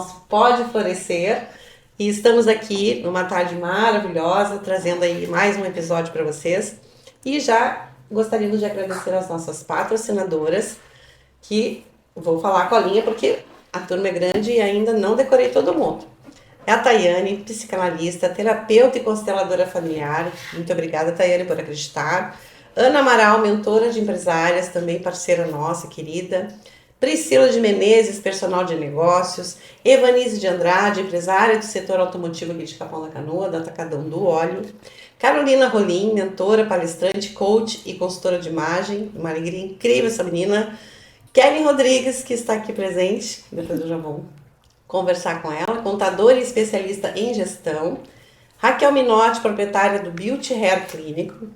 nosso Pode Florescer. E estamos aqui numa tarde maravilhosa, trazendo aí mais um episódio para vocês. E já gostaríamos de agradecer às nossas patrocinadoras, que vou falar com a linha porque a turma é grande e ainda não decorei todo mundo. É a Tayane, psicanalista, terapeuta e consteladora familiar. Muito obrigada, Tayane, por acreditar. Ana Amaral, mentora de empresárias, também parceira nossa, querida. Priscila de Menezes, personal de negócios. Evanise de Andrade, empresária do setor automotivo aqui de Capão da Canoa, da Atacadão do Óleo. Carolina Rolim, mentora, palestrante, coach e consultora de imagem. Uma alegria incrível essa menina. Kelly Rodrigues, que está aqui presente, depois eu já vou conversar com ela, contadora e especialista em gestão. Raquel Minotti, proprietária do Beauty Hair Clínico.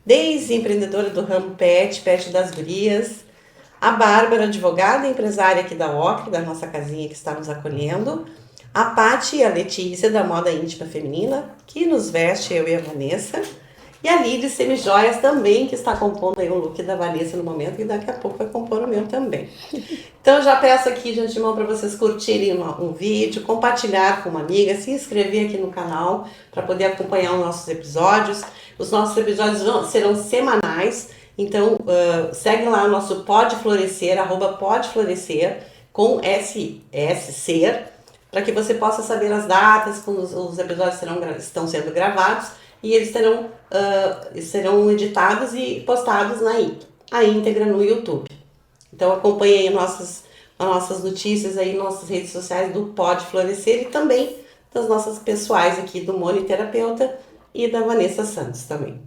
Deise, empreendedora do ramo Pet das Gurias. A Bárbara, advogada e empresária aqui da Ocre, da nossa casinha que está nos acolhendo. A Paty e a Letícia, da moda íntima feminina, que nos veste, eu e a Vanessa. E a Lili Semijoias também, que está compondo aí o look da Vanessa no momento, e daqui a pouco vai compor o meu também. Então já peço aqui de antemão para vocês curtirem um vídeo, compartilhar com uma amiga, se inscrever aqui no canal para poder acompanhar os nossos episódios. Os nossos episódios serão semanais, então segue lá o nosso Pode Florescer, @Pode Florescer, com SC, para que você possa saber as datas quando os episódios estão sendo gravados. E eles serão editados e postados na íntegra no YouTube. Então acompanhe aí as nossas notícias aí, nossas redes sociais do Pode Florescer e também das nossas pessoais aqui do Moni Terapeuta e da Vanessa Santos também.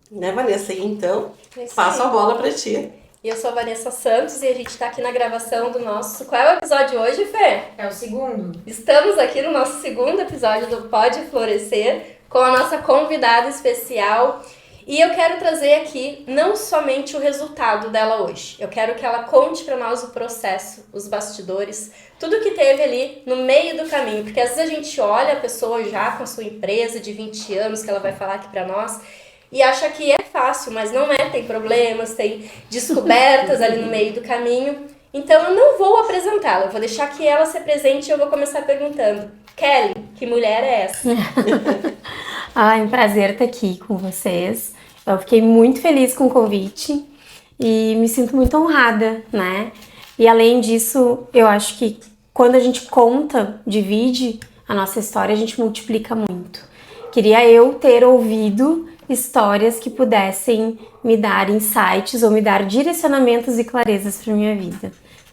Né, Vanessa? E então, passo a bola para ti. E eu sou a Vanessa Santos e a gente está aqui na gravação do nosso... Qual é o episódio hoje, Fê? É o segundo. Estamos aqui no nosso segundo episódio do Pode Florescer, com a nossa convidada especial. E eu quero trazer aqui não somente o resultado dela hoje. Eu quero que ela conte para nós o processo, os bastidores, tudo que teve ali no meio do caminho. Porque às vezes a gente olha a pessoa já com a sua empresa de 20 anos, que ela vai falar aqui para nós, e acha que é fácil, mas não é. Tem problemas, tem descobertas ali no meio do caminho. Então eu não vou apresentá-la, eu vou deixar que ela se apresente e eu vou começar perguntando: Kelly, que mulher é essa? É um prazer estar aqui com vocês. Eu fiquei muito feliz com o convite e me sinto muito honrada, né? E além disso, eu acho que quando a gente conta, divide a nossa história, a gente multiplica muito. Queria eu ter ouvido histórias que pudessem me dar insights ou me dar direcionamentos e clarezas para minha vida,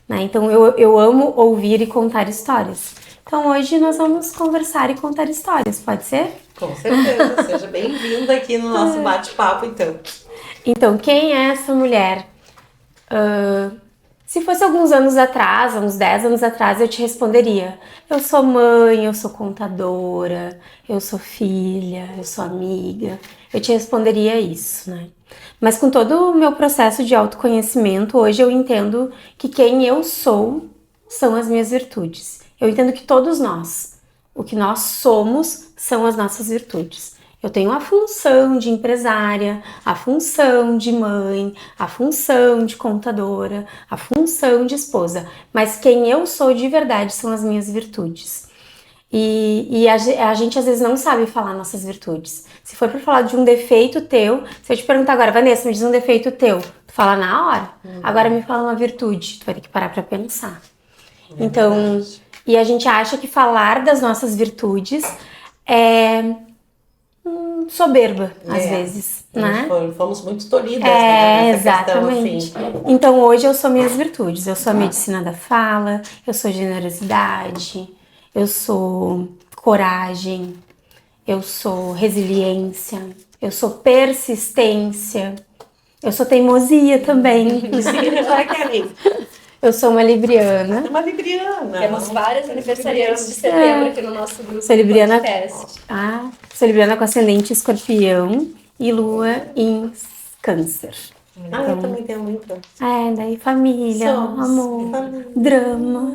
né? Então eu amo ouvir e contar histórias. Então hoje nós vamos conversar e contar histórias, pode ser? Com certeza, seja bem-vinda aqui no nosso bate-papo, então. Então, quem é essa mulher? Se fosse alguns anos atrás, uns 10 anos atrás, eu te responderia: eu sou mãe, eu sou contadora, eu sou filha, eu sou amiga. Eu te responderia isso, né? Mas com todo o meu processo de autoconhecimento, hoje eu entendo que quem eu sou são as minhas virtudes. Eu entendo que todos nós, o que nós somos, são as nossas virtudes. Eu tenho a função de empresária, a função de mãe, a função de contadora, a função de esposa, mas quem eu sou de verdade são as minhas virtudes. E a gente às vezes não sabe falar nossas virtudes. Se for para falar de um defeito teu, se eu te perguntar agora: Vanessa, me diz um defeito teu, tu fala na hora. Agora me fala uma virtude, tu vai ter que parar para pensar. Então, e a gente acha que falar das nossas virtudes é soberba, às vezes, né? Fomos muito tolhidas, né, nessa exatamente. questão, assim. Então, hoje eu sou minhas virtudes. Eu sou a medicina da fala, eu sou generosidade, eu sou coragem, eu sou resiliência, eu sou persistência, eu sou teimosia também. Eu sou uma libriana. Uma libriana. Temos várias aniversariantes de setembro aqui no nosso grupo. Sou libriana, podcast. sou libriana com ascendente escorpião e lua em câncer. Eu também tenho muito. Daí família, amor, família. Drama.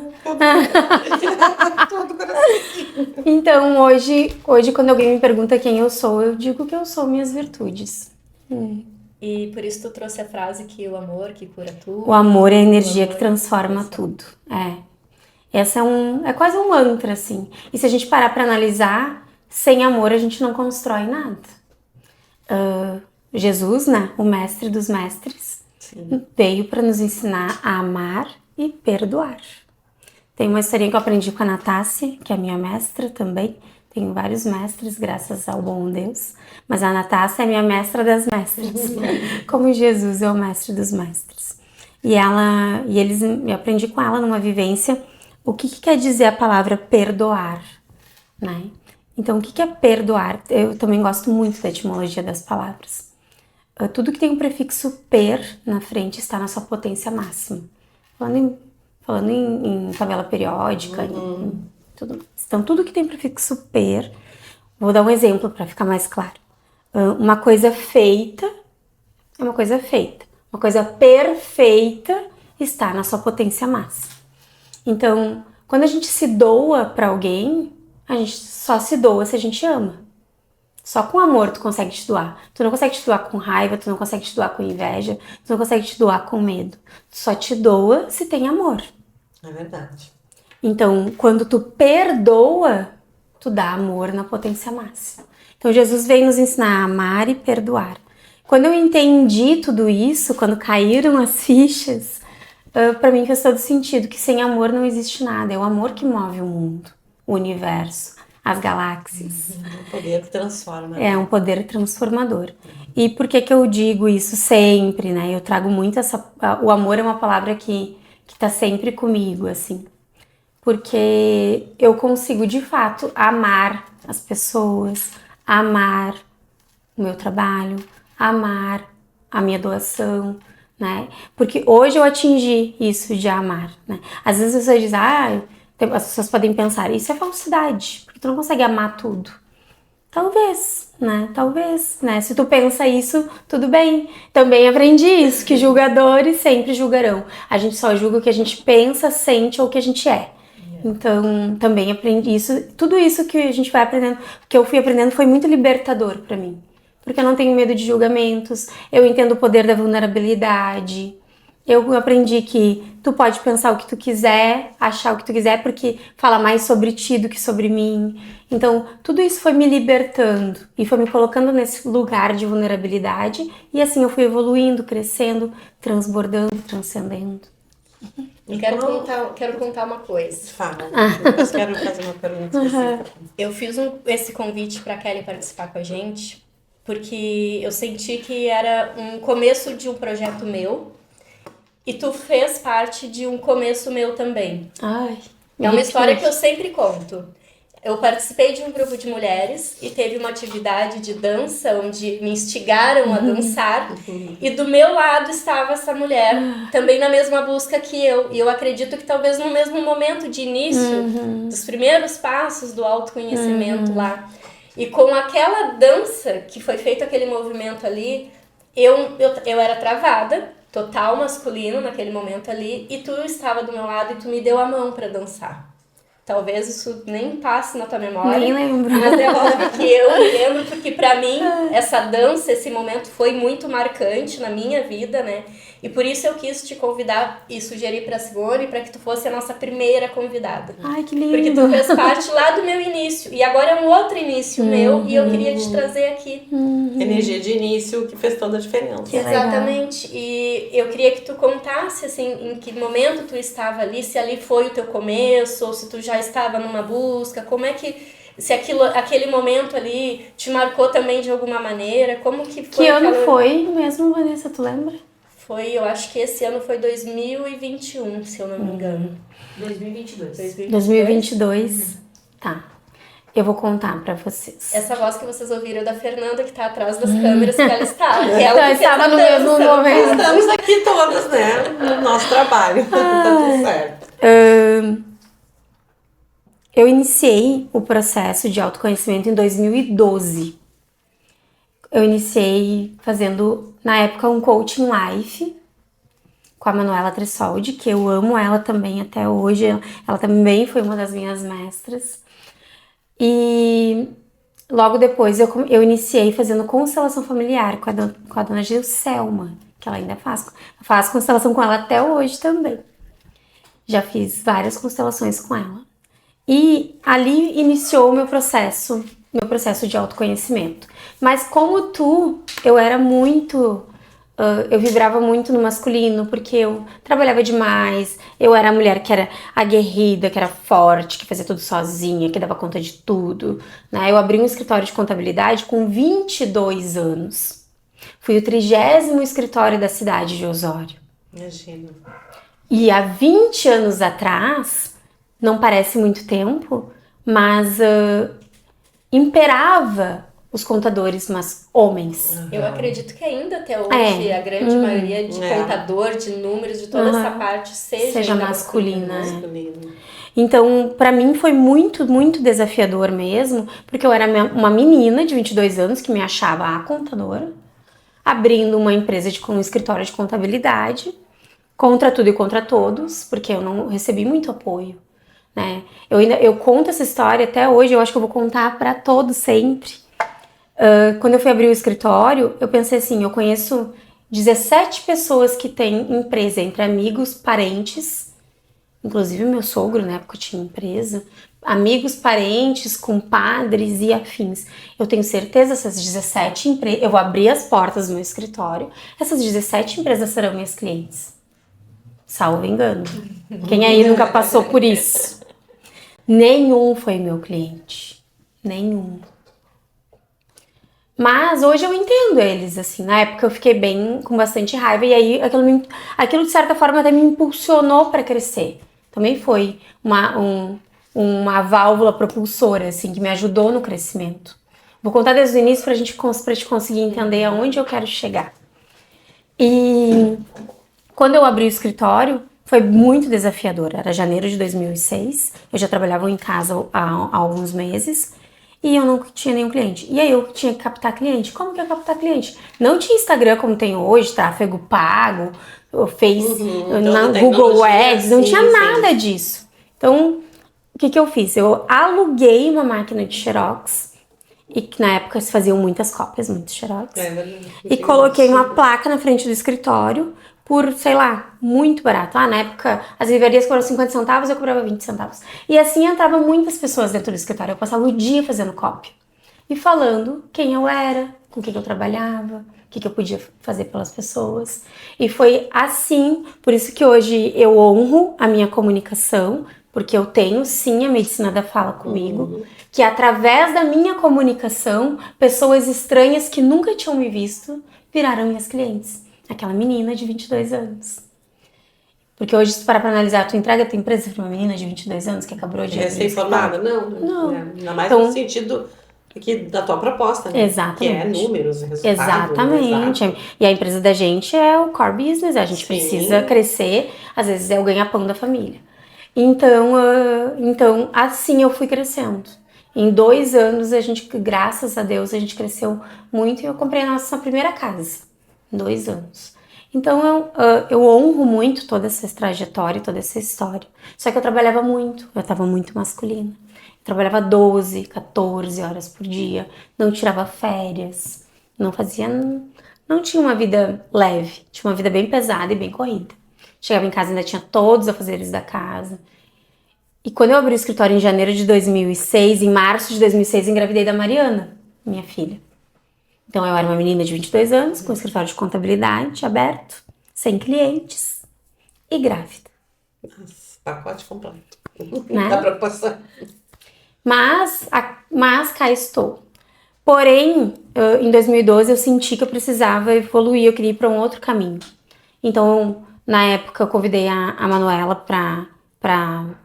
Então hoje quando alguém me pergunta quem eu sou, eu digo que eu sou minhas virtudes. E por isso tu trouxe a frase que o amor que cura tudo. O amor é a energia que transforma tudo. Essa é quase um mantra, assim. E se a gente parar para analisar, sem amor a gente não constrói nada. Jesus, né, o mestre dos mestres, veio para nos ensinar a amar e perdoar. Tem uma historinha que eu aprendi com a Natácia, que é minha mestra também. Tenho vários mestres, graças ao bom Deus. Mas a Natácia é minha mestra das mestras. Como Jesus é o mestre dos mestres. Eu aprendi com ela numa vivência o que quer dizer a palavra perdoar, né? Então, o que é perdoar? Eu também gosto muito da etimologia das palavras. Tudo que tem um prefixo per na frente está na sua potência máxima. Falando em tabela periódica, tudo mais. Então, tudo que tem prefixo per, vou dar um exemplo para ficar mais claro. Uma coisa feita é uma coisa feita. Uma coisa perfeita está na sua potência máxima. Então, quando a gente se doa para alguém, a gente só se doa se a gente ama. Só com amor tu consegue te doar. Tu não consegue te doar com raiva, tu não consegue te doar com inveja, tu não consegue te doar com medo. Tu só te doa se tem amor. É verdade. Então, quando tu perdoa, tu dá amor na potência máxima. Então, Jesus veio nos ensinar a amar e perdoar. Quando eu entendi tudo isso, quando caíram as fichas, para mim fez todo sentido que sem amor não existe nada. É o amor que move o mundo, o universo, as galáxias. Um poder que transforma. É um poder transformador. E por que eu digo isso sempre, né? Eu trago muito o amor é uma palavra que tá sempre comigo, assim. Porque eu consigo, de fato, amar as pessoas, amar o meu trabalho, amar a minha doação, né? Porque hoje eu atingi isso de amar, né? Às vezes as pessoas dizem, as pessoas podem pensar, isso é falsidade, porque tu não consegue amar tudo. Talvez, né? Se tu pensa isso, tudo bem. Também aprendi isso, que julgadores sempre julgarão. A gente só julga o que a gente pensa, sente ou o que a gente é. Então, também aprendi isso. Tudo isso que a gente vai aprendendo, que eu fui aprendendo, foi muito libertador pra mim. Porque eu não tenho medo de julgamentos, eu entendo o poder da vulnerabilidade. Eu aprendi que tu pode pensar o que tu quiser, achar o que tu quiser, porque fala mais sobre ti do que sobre mim. Então, tudo isso foi me libertando e foi me colocando nesse lugar de vulnerabilidade. E assim eu fui evoluindo, crescendo, transbordando, transcendendo. Eu quero contar uma coisa. Fala. Depois quero fazer uma pergunta específica. Eu fiz esse convite para a Kelly participar com a gente, porque eu senti que era um começo de um projeto meu e tu fez parte de um começo meu também. Ai, é uma história que eu sempre conto. Eu participei de um grupo de mulheres e teve uma atividade de dança onde me instigaram a dançar e do meu lado estava essa mulher, também na mesma busca que eu. E eu acredito que talvez no mesmo momento de início, dos primeiros passos do autoconhecimento lá. E com aquela dança que foi feito aquele movimento ali, eu era travada, total masculino naquele momento ali, e tu estava do meu lado e tu me deu a mão para dançar. Talvez isso nem passe na tua memória. Nem lembro. Mas é óbvio que eu lembro, porque pra mim, essa dança, esse momento foi muito marcante na minha vida, né? E por isso eu quis te convidar e sugerir pra Simone para que tu fosse a nossa primeira convidada. Ai, que lindo. Porque tu fez parte lá do meu início. E agora é um outro início meu e eu queria te trazer aqui. Energia de início que fez toda a diferença. Exatamente. E eu queria que tu contasse, assim, em que momento tu estava ali, se ali foi o teu começo, ou se tu já estava numa busca, como é que... Se aquele momento ali te marcou também de alguma maneira, como que foi? Que ano foi mesmo, Vanessa, tu lembra? Foi, eu acho que esse ano foi 2021, se eu não me engano. 2022. Tá. Eu vou contar pra vocês. Essa voz que vocês ouviram é da Fernanda, que tá atrás das câmeras, que ela estava. Ela estava no mesmo momento. Estamos aqui todas, né? No nosso trabalho. Tá tudo certo. Eu iniciei o processo de autoconhecimento em 2012. Eu iniciei fazendo, na época, um coaching life com a Manuela Tressoldi, que eu amo ela também até hoje. Ela também foi uma das minhas mestras. E logo depois eu iniciei fazendo constelação familiar com a dona Gilselma, que ela ainda faz. Eu faço constelação com ela até hoje também. Já fiz várias constelações com ela. E ali iniciou o meu processo de autoconhecimento. Mas como tu, eu era muito... eu vibrava muito no masculino, porque eu trabalhava demais, eu era a mulher que era aguerrida, que era forte, que fazia tudo sozinha, que dava conta de tudo, né? Eu abri um escritório de contabilidade com 22 anos. Fui o 30º escritório da cidade de Osório. Imagina. E há 20 anos atrás, não parece muito tempo, mas imperava os contadores, mas homens. Eu acredito que ainda até hoje a grande maioria de contador, de números, de toda essa parte seja masculina. Masculino. Então, pra mim foi muito, muito desafiador mesmo, porque eu era uma menina de 22 anos que me achava a contadora, abrindo uma empresa um escritório de contabilidade, contra tudo e contra todos, porque eu não recebi muito apoio, né? Eu conto essa história até hoje, eu acho que eu vou contar pra todos sempre. Quando eu fui abrir o escritório, eu pensei assim, eu conheço 17 pessoas que têm empresa, entre amigos, parentes, inclusive meu sogro, na época tinha empresa, amigos, parentes, compadres e afins. Eu tenho certeza que essas 17 empresas, eu vou abrir as portas do meu escritório, essas 17 empresas serão minhas clientes. Salvo engano. Quem aí nunca passou por isso? Nenhum foi meu cliente. Nenhum. Mas hoje eu entendo eles, assim, na época eu fiquei com bastante raiva e aí aquilo de certa forma até me impulsionou para crescer. Também foi uma válvula propulsora, assim, que me ajudou no crescimento. Vou contar desde o início pra gente conseguir entender aonde eu quero chegar. E quando eu abri o escritório, foi muito desafiador. Era janeiro de 2006, eu já trabalhava em casa há alguns meses. E eu não tinha nenhum cliente. E aí eu tinha que captar cliente. Como que é captar cliente? Não tinha Instagram como tem hoje, tráfego pago, Google Ads, não tinha nada disso. Então, o que eu fiz? Eu aluguei uma máquina de Xerox, e que na época se faziam muitas cópias, muitos Xerox. E coloquei uma placa na frente do escritório por, sei lá, muito barato. Na época, as livrarias cobravam 50 centavos, eu cobrava 20 centavos. E assim entravam muitas pessoas dentro do escritório. Eu passava o dia fazendo cópia. E falando quem eu era, com quem eu trabalhava, o que eu podia fazer pelas pessoas. E foi assim, por isso que hoje eu honro a minha comunicação, porque eu tenho sim a medicina da fala comigo, que através da minha comunicação, pessoas estranhas que nunca tinham me visto viraram minhas clientes. Aquela menina de 22 anos. Porque hoje, se tu parar pra analisar, tu entrega a tua empresa pra uma menina de 22 anos que acabou de... Recém-formada? Não. Ainda mais no sentido da tua proposta, né? Exatamente. Que é números, resultados. Exatamente. E a empresa da gente é o core business, a gente precisa crescer, às vezes é o ganha-pão da família. Então, assim eu fui crescendo. Em 2 anos, graças a Deus, a gente cresceu muito e eu comprei a nossa primeira casa. 2 anos. Então eu honro muito toda essa trajetória, toda essa história. Só que eu trabalhava muito, eu estava muito masculina. Eu trabalhava 12, 14 horas por dia, não tirava férias, não tinha uma vida leve, tinha uma vida bem pesada e bem corrida. Chegava em casa e ainda tinha todos os afazeres da casa. E quando eu abri o escritório em janeiro de 2006, em março de 2006, engravidei da Mariana, minha filha. Então, eu era uma menina de 22 anos, com escritório de contabilidade aberto, sem clientes e grávida. Nossa, pacote completo. Né? Da preocupação. Mas cá estou. Porém, em 2012, eu senti que eu precisava evoluir, eu queria ir para um outro caminho. Então, na época, eu convidei a Manuela para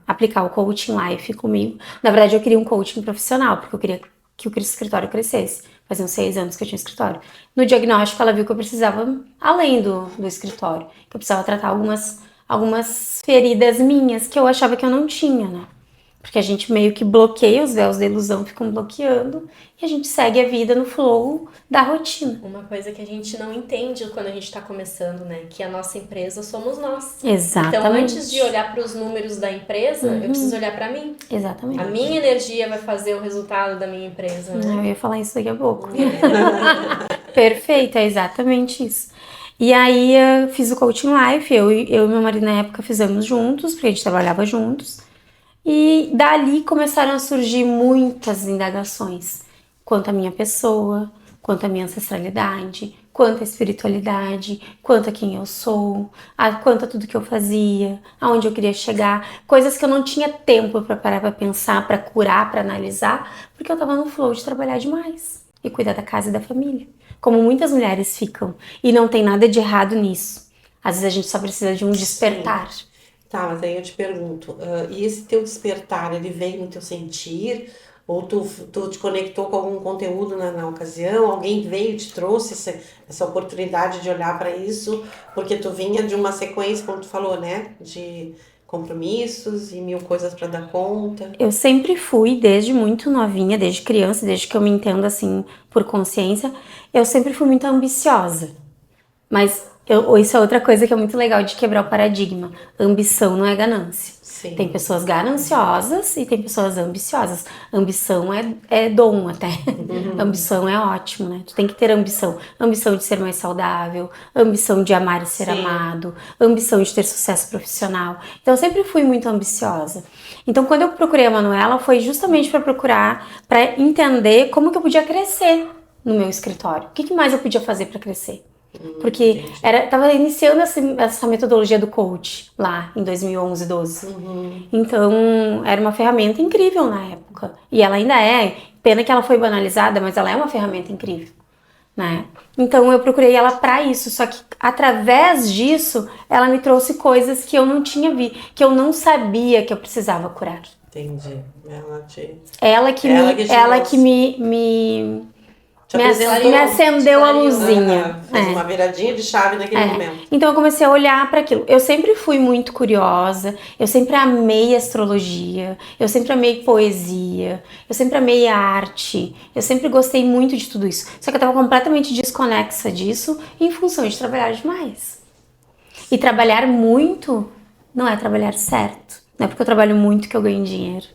aplicar o Coaching Life comigo. Na verdade, eu queria um coaching profissional, porque eu queria que o escritório crescesse. Faziam 6 anos que eu tinha escritório. No diagnóstico, ela viu que eu precisava, além do escritório, que eu precisava tratar algumas feridas minhas que eu achava que eu não tinha, né? Porque a gente meio que bloqueia, os véus da ilusão ficam bloqueando e a gente segue a vida no flow da rotina. Uma coisa que a gente não entende quando a gente tá começando, né? Que a nossa empresa somos nós. Exatamente. Então, antes de olhar para os números da empresa, eu preciso olhar para mim. Exatamente. A minha energia vai fazer o resultado da minha empresa, né? Eu ia falar isso daqui a pouco. Perfeito, é exatamente isso. E aí eu fiz o Coaching Life, eu e meu marido na época fizemos juntos, porque a gente trabalhava juntos. E dali começaram a surgir muitas indagações quanto à minha pessoa, quanto à minha ancestralidade, quanto à espiritualidade, quanto a quem eu sou, quanto a tudo que eu fazia, aonde eu queria chegar, coisas que eu não tinha tempo para parar para pensar, para curar, para analisar, porque eu tava no flow de trabalhar demais e cuidar da casa e da família, como muitas mulheres ficam, e não tem nada de errado nisso. Às vezes a gente só precisa de um despertar. Tá, mas aí eu te pergunto, e esse teu despertar, ele veio no teu sentir? Ou tu te conectou com algum conteúdo na ocasião? Alguém veio e te trouxe essa oportunidade de olhar para isso? Porque tu vinha de uma sequência, como tu falou, né? De compromissos e mil coisas para dar conta. Eu sempre fui, desde muito novinha, desde criança, desde que eu me entendo assim por consciência, eu sempre fui muito ambiciosa. Mas isso é outra coisa que é muito legal de quebrar o paradigma. Ambição não é ganância. Sim. Tem pessoas gananciosas e tem pessoas ambiciosas. Ambição é dom até. Ambição é ótimo, né? Tu tem que ter ambição. Ambição de ser mais saudável, ambição de amar e ser Sim. amado, ambição de ter sucesso profissional. Então eu sempre fui muito ambiciosa. Então quando eu procurei a Manuela foi justamente para procurar, para entender como que eu podia crescer no meu escritório. O que mais eu podia fazer para crescer? Porque tava iniciando essa metodologia do coach lá em 2011, 12. Então, era uma ferramenta incrível na época. E ela ainda é. Pena que ela foi banalizada, mas ela é uma ferramenta incrível, né? Então, eu procurei ela pra isso. Só que, através disso, ela me trouxe coisas que eu não tinha visto, que eu não sabia que eu precisava curar. Entendi. Ela que me acendeu a luzinha. Fez uma viradinha de chave naquele momento. Então eu comecei a olhar para aquilo. Eu sempre fui muito curiosa, eu sempre amei astrologia, eu sempre amei poesia, eu sempre amei arte, eu sempre gostei muito de tudo isso. Só que eu estava completamente desconexa disso em função de trabalhar demais. E trabalhar muito não é trabalhar certo. Não é porque eu trabalho muito que eu ganho dinheiro.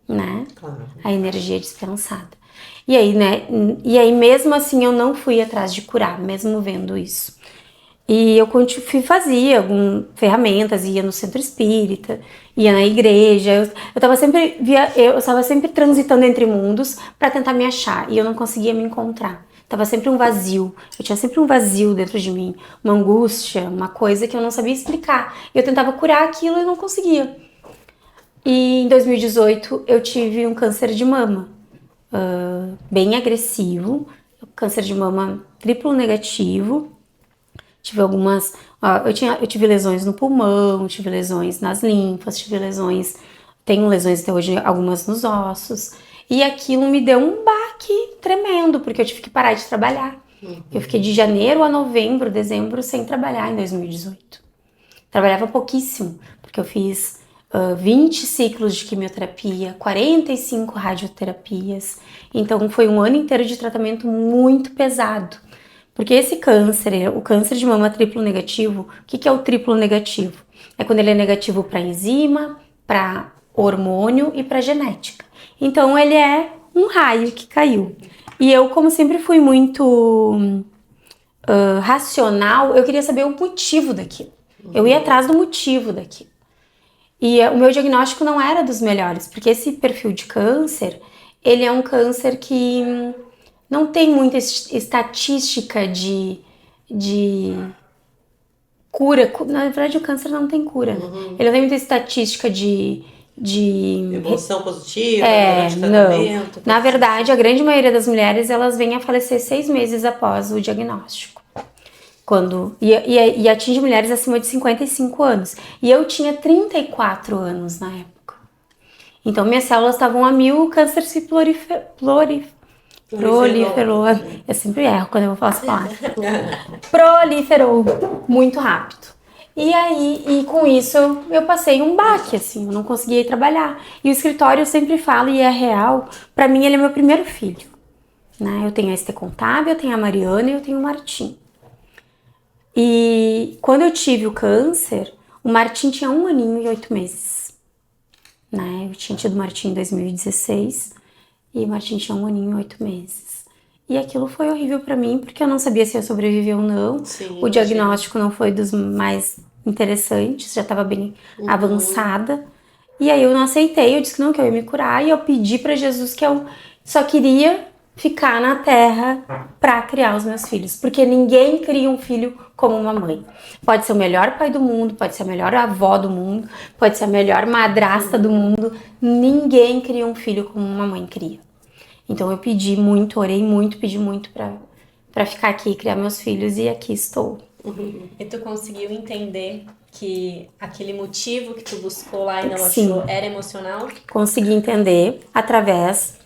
Né? Claro. A energia é dispensada. E aí, né? E aí, mesmo assim, eu não fui atrás de curar, mesmo vendo isso. E eu fazia algumas ferramentas, ia no centro espírita, ia na igreja. Eu estava sempre transitando entre mundos para tentar me achar. E eu não conseguia me encontrar. Tava sempre um vazio. Eu tinha sempre um vazio dentro de mim. Uma angústia, uma coisa que eu não sabia explicar. Eu tentava curar aquilo e não conseguia. E em 2018 eu tive um câncer de mama. Bem agressivo, câncer de mama triplo negativo. Tive algumas. Eu tive lesões no pulmão, tive lesões nas linfas, tenho lesões até hoje, algumas nos ossos. E aquilo me deu um baque tremendo, porque eu tive que parar de trabalhar. Eu fiquei de janeiro a novembro, dezembro, sem trabalhar em 2018. Trabalhava pouquíssimo, porque eu fiz 20 ciclos de quimioterapia, 45 radioterapias. Então foi um ano inteiro de tratamento muito pesado. Porque esse câncer, o câncer de mama triplo negativo, o que é o triplo negativo? É quando ele é negativo para enzima, para hormônio e para genética. Então ele é um raio que caiu. E eu, como sempre fui muito racional, eu queria saber o motivo daquilo. Eu ia atrás do motivo daquilo. E o meu diagnóstico não era dos melhores, porque esse perfil de câncer, ele é um câncer que não tem muita estatística de cura. Na verdade, o câncer não tem cura. Ele não tem muita estatística de evolução positiva durante o tratamento. Não. Na verdade, a grande maioria das mulheres, elas vêm a falecer 6 meses após o diagnóstico. E atinge mulheres acima de 55 anos. E eu tinha 34 anos na época. Então, minhas células estavam a 1000, o câncer se proliferou. Eu sempre erro quando eu vou falar essa palavra. Proliferou muito rápido. E aí, com isso, eu passei um baque, assim, eu não conseguia ir trabalhar. E o escritório eu sempre falo, e é real, pra mim ele é meu primeiro filho. Né? Eu tenho a Estê Contábil, eu tenho a Mariana e eu tenho o Martim. E quando eu tive o câncer, o Martim tinha 1 aninho e 8 meses. Né? Eu tinha tido o Martim em 2016 e o Martim tinha 1 aninho e 8 meses. E aquilo foi horrível pra mim, porque eu não sabia se eu sobreviver ou não. Sim, O diagnóstico não foi dos mais interessantes, já estava bem avançada. E aí eu não aceitei, eu disse que não, que eu ia me curar. E eu pedi pra Jesus que eu só queria ficar na terra pra criar os meus filhos. Porque ninguém cria um filho como uma mãe. Pode ser o melhor pai do mundo, pode ser a melhor avó do mundo, pode ser a melhor madrasta do mundo. Ninguém cria um filho como uma mãe cria. Então eu pedi muito, orei muito, pedi muito pra ficar aqui e criar meus filhos, e aqui estou. E tu conseguiu entender que aquele motivo que tu buscou lá e não Sim. achou era emocional? Consegui entender através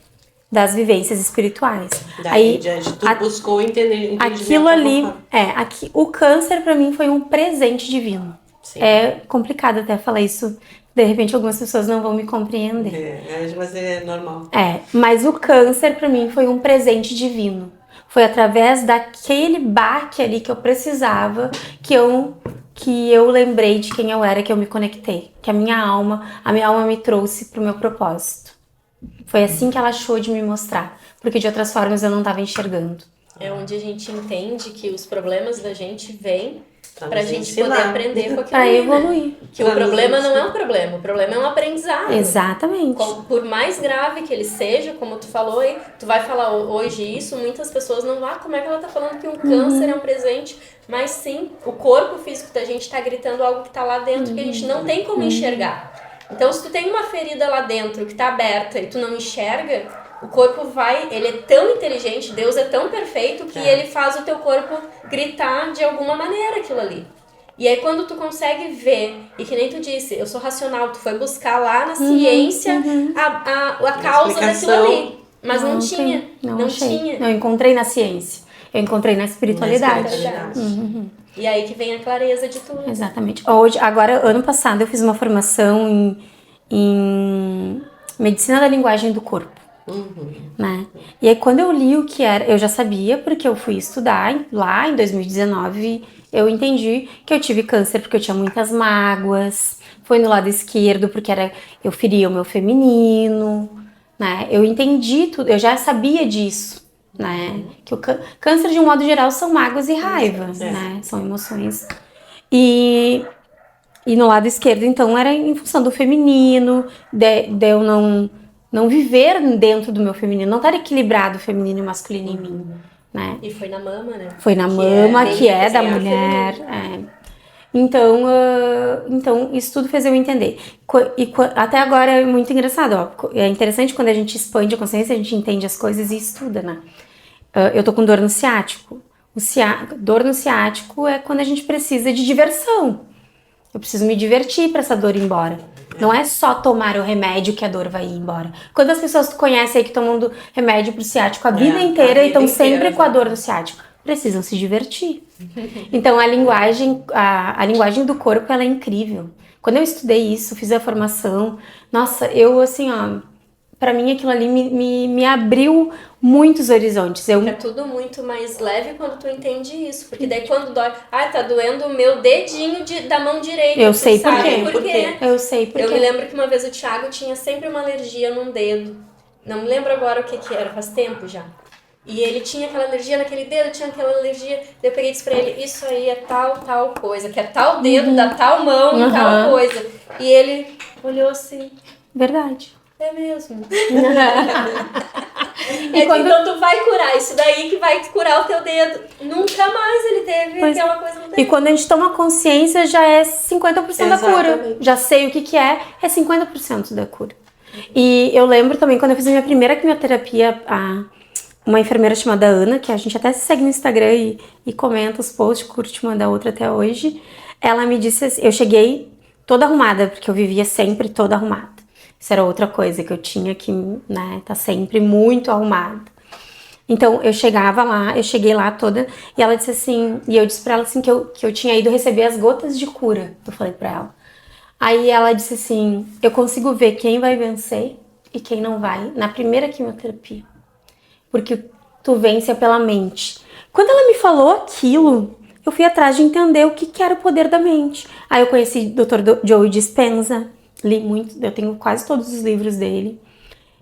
das vivências espirituais. Daí, tu buscou entender aquilo ali, o câncer pra mim foi um presente divino. Sim. É complicado até falar isso. De repente algumas pessoas não vão me compreender. Mas é normal. Mas o câncer pra mim foi um presente divino. Foi através daquele baque ali que eu precisava, que eu lembrei de quem eu era, que eu me conectei. Que a minha alma me trouxe pro meu propósito. Foi assim que ela achou de me mostrar. Porque de outras formas eu não estava enxergando. É onde a gente entende que os problemas da gente vêm pra gente ensinar. poder aprender com aquilo. Pra evoluir. Que o problema não é um problema, o problema é um aprendizado. Exatamente. Por mais grave que ele seja, como tu falou, e tu vai falar hoje isso, muitas pessoas não vão, como é que ela tá falando que um câncer é um presente? Mas sim, o corpo físico da gente tá gritando algo que tá lá dentro que a gente não tem como enxergar. Então, se tu tem uma ferida lá dentro que tá aberta e tu não enxerga, o corpo ele é tão inteligente, Deus é tão perfeito que ele faz o teu corpo gritar de alguma maneira aquilo ali. E aí quando tu consegue ver, e que nem tu disse, eu sou racional, tu foi buscar lá na ciência a causa daquilo ali. Mas não tinha. Não encontrei na ciência, eu encontrei na espiritualidade. E aí que vem a clareza de tudo. Exatamente. Agora, ano passado, eu fiz uma formação em medicina da linguagem do corpo. Né? E aí quando eu li o que era, eu já sabia, porque eu fui estudar lá em 2019, eu entendi que eu tive câncer porque eu tinha muitas mágoas, foi no lado esquerdo porque eu feria o meu feminino, né? Eu entendi tudo, eu já sabia disso, né? Que o câncer de um modo geral são mágoas e raivas, né? São emoções. E no lado esquerdo, então, era em função do feminino, de eu não viver dentro do meu feminino, não estar equilibrado o feminino e o masculino em mim, né? E foi na mama, né? Foi na mama, que é da mulher. Então, isso tudo fez eu entender. Até agora é muito engraçado, ó. É interessante quando a gente expande a consciência, a gente entende as coisas e estuda, né? Eu tô com dor no ciático. Dor no ciático é quando a gente precisa de diversão. Eu preciso me divertir para essa dor ir embora. Não é só tomar o remédio que a dor vai ir embora. Quantas pessoas tu conhece aí que tomam remédio pro ciático a vida inteira e estão sempre com a dor do ciático? Precisam se divertir. Então a linguagem do corpo, ela é incrível. Quando eu estudei isso, fiz a formação, nossa, eu assim, ó, pra mim aquilo ali me abriu muitos horizontes. É tudo muito mais leve quando tu entende isso. Porque daí quando dói, tá doendo o meu dedinho da mão direita. Eu sei por quê. Eu sei por quê. Eu me lembro que uma vez o Thiago tinha sempre uma alergia num dedo. Não me lembro agora o que era, faz tempo já. E ele tinha aquela alergia naquele dedo, tinha aquela alergia. Daí eu peguei e disse pra ele, isso aí é tal coisa, que é tal dedo, da tal mão e tal coisa. E ele olhou assim. Verdade. É mesmo. Então tu vai curar isso daí que vai curar o teu dedo. Nunca mais ele teve aquela coisa no dedo. E quando a gente toma consciência, já é 50% da cura. Já sei o que é 50% da cura. E eu lembro também, quando eu fiz a minha primeira quimioterapia, uma enfermeira chamada Ana, que a gente até se segue no Instagram e comenta os posts, curte uma da outra até hoje, ela me disse assim, eu cheguei toda arrumada, porque eu vivia sempre toda arrumada. Isso era outra coisa que eu tinha que, né, tá sempre muito arrumada. Então, eu cheguei lá toda, e ela disse assim, e eu disse pra ela assim que eu tinha ido receber as gotas de cura, eu falei pra ela. Aí ela disse assim, eu consigo ver quem vai vencer e quem não vai na primeira quimioterapia. Porque tu vence pela mente. Quando ela me falou aquilo, eu fui atrás de entender o que era o poder da mente. Aí eu conheci o Dr. Joe Dispenza, li muito, eu tenho quase todos os livros dele.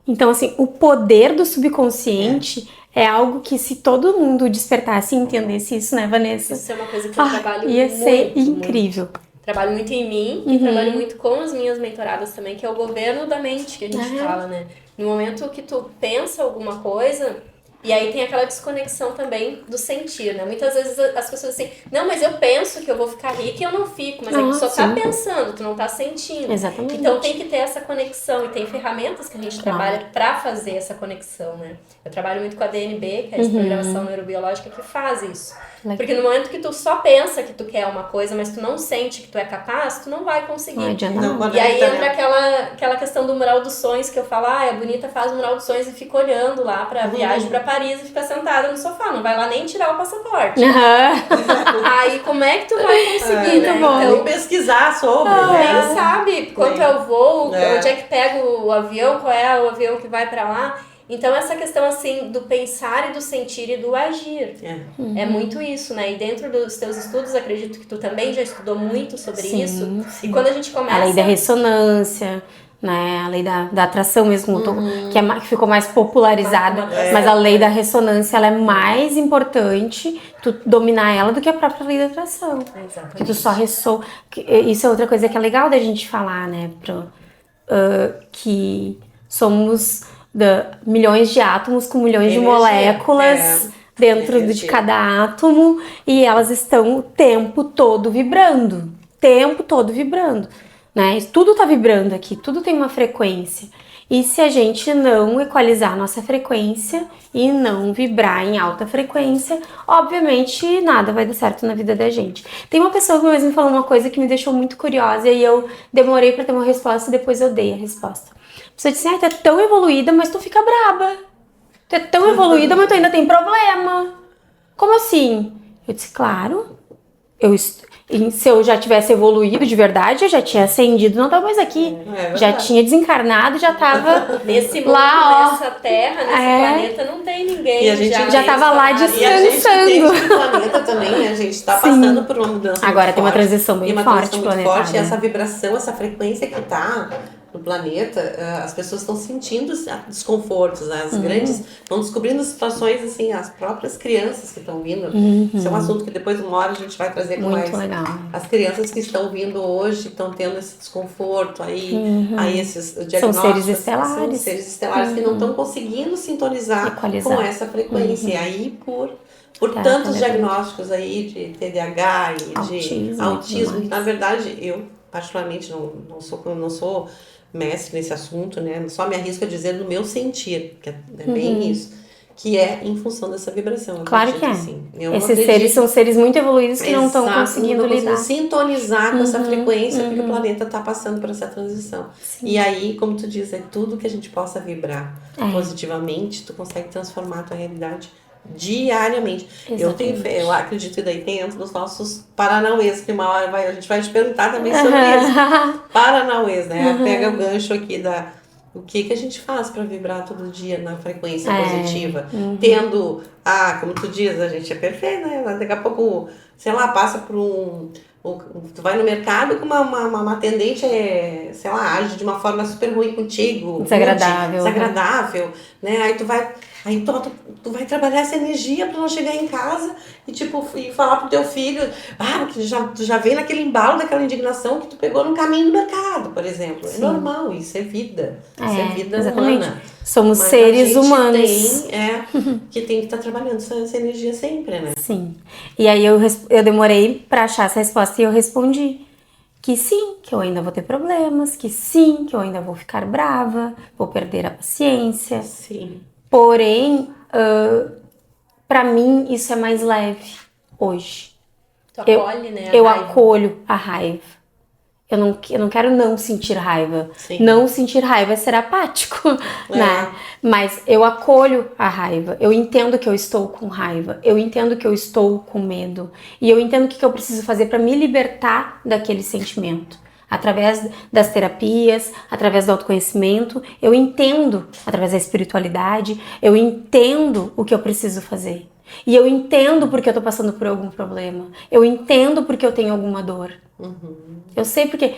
Então, assim, o poder do subconsciente É algo que se todo mundo despertasse e entendesse isso, né, Vanessa? Isso é uma coisa que eu trabalho Ia muito, ser incrível. Trabalho muito em mim e trabalho muito com as minhas mentoradas também, que é o governo da mente que a gente fala, né? No momento que tu pensa alguma coisa, e aí tem aquela desconexão também do sentir, né? Muitas vezes as pessoas assim, não, mas eu penso que eu vou ficar rica e eu não fico, mas é que tu só tá pensando, tu não tá sentindo. Exatamente. Então tem que ter essa conexão e tem ferramentas que a gente trabalha pra fazer essa conexão, né? Eu trabalho muito com a DNB, que é a desprogramação neurobiológica, que faz isso. Porque no momento que tu só pensa que tu quer uma coisa, mas tu não sente que tu é capaz, tu não vai conseguir. Não adianta. E aí entra aquela questão do mural dos sonhos, que eu falo, a Bonita faz o mural dos sonhos e fica olhando lá pra viagem pra Paris e fica sentada no sofá, não vai lá nem tirar o passaporte. Aí como é que tu vai conseguir, né? Então, pesquisar sobre, nem sabe quanto é o voo, onde é que pega o avião, qual é o avião que vai pra lá. Então, essa questão, assim, do pensar e do sentir e do agir. É muito isso, né? E dentro dos teus estudos, acredito que tu também já estudou muito sobre isso. Sim. E quando a gente começa... A lei da ressonância, né? A lei da atração mesmo, que ficou mais popularizada. Mas a lei da ressonância, ela é mais importante tu dominar ela do que a própria lei da atração. Exatamente. Que tu só ressoa... Isso é outra coisa que é legal da gente falar, né? Que somos... milhões de átomos com milhões de moléculas dentro de cada átomo e elas estão o tempo todo vibrando, né? Tudo tá vibrando aqui, tudo tem uma frequência. E se a gente não equalizar a nossa frequência e não vibrar em alta frequência, obviamente nada vai dar certo na vida da gente. Tem uma pessoa que uma vez me falou uma coisa que me deixou muito curiosa e eu demorei pra ter uma resposta e depois eu dei a resposta. A pessoa disse, tu é tão evoluída, mas tu fica braba. Tu é tão evoluída, mas tu ainda tem problema. Como assim? Eu disse, claro. Se eu já tivesse evoluído de verdade, eu já tinha ascendido, não tava mais aqui. Já tinha desencarnado, já tava nesse mundo, lá, nessa terra, nesse planeta, não tem ninguém. E a gente já tava lá descansando. E a gente no planeta também, né? A gente tá passando por uma mudança. Agora tem uma transição bem forte planetária. E essa vibração, essa frequência que tá no planeta, as pessoas estão sentindo desconfortos, né? As grandes estão descobrindo situações assim, as próprias crianças que estão vindo. Isso é um assunto que depois uma hora a gente vai trazer com mais. Legal. As crianças que estão vindo hoje estão tendo esse desconforto aí esses diagnósticos. São seres estelares. São seres estelares que não estão conseguindo sintonizar com essa frequência. E aí por tantos diagnósticos aí de TDAH e de autismo, que na verdade eu particularmente não sou mestre nesse assunto, né? Só me arrisco a dizer no meu sentir, que é bem isso, que é em função dessa vibração. Claro que é. Assim. Esses seres são seres muito evoluídos que não estão conseguindo lidar. Sintonizar com essa frequência, porque o planeta está passando por essa transição. Sim. E aí, como tu diz, é tudo que a gente possa vibrar positivamente, tu consegue transformar a tua realidade diariamente. Eu acredito que daí tem entre os nossos paranauês, que uma hora a gente vai te perguntar também sobre isso. Paranauês, né? Pega o gancho aqui o que a gente faz para vibrar todo dia na frequência positiva. Tendo, como tu diz, a gente é perfeito, né? Daqui a pouco, sei lá, passa por tu vai no mercado com uma atendente, sei lá, age de uma forma super ruim contigo. Desagradável, né? Aí tu vai trabalhar essa energia pra não chegar em casa e falar pro teu filho, que tu já vem naquele embalo daquela indignação que tu pegou no caminho do mercado, por exemplo. Sim. É normal, isso é vida. Isso é vida humana. Somos seres humanos. Que tem que estar trabalhando essa energia sempre, né? Sim. E aí eu demorei pra achar essa resposta e eu respondi que sim, que eu ainda vou ter problemas, que sim, que eu ainda vou ficar brava, vou perder a paciência. Sim. Porém, pra mim, isso é mais leve hoje. Tu acolhe, né? Eu acolho a raiva. Eu não quero não sentir raiva. Sim. Não sentir raiva é ser apático, né? Mas eu acolho a raiva. Eu entendo que eu estou com raiva. Eu entendo que eu estou com medo. E eu entendo o que eu preciso fazer para me libertar daquele sentimento. Através das terapias, através do autoconhecimento, eu entendo, através da espiritualidade, eu entendo o que eu preciso fazer. E eu entendo porque eu tô passando por algum problema. Eu entendo porque eu tenho alguma dor. Eu sei porque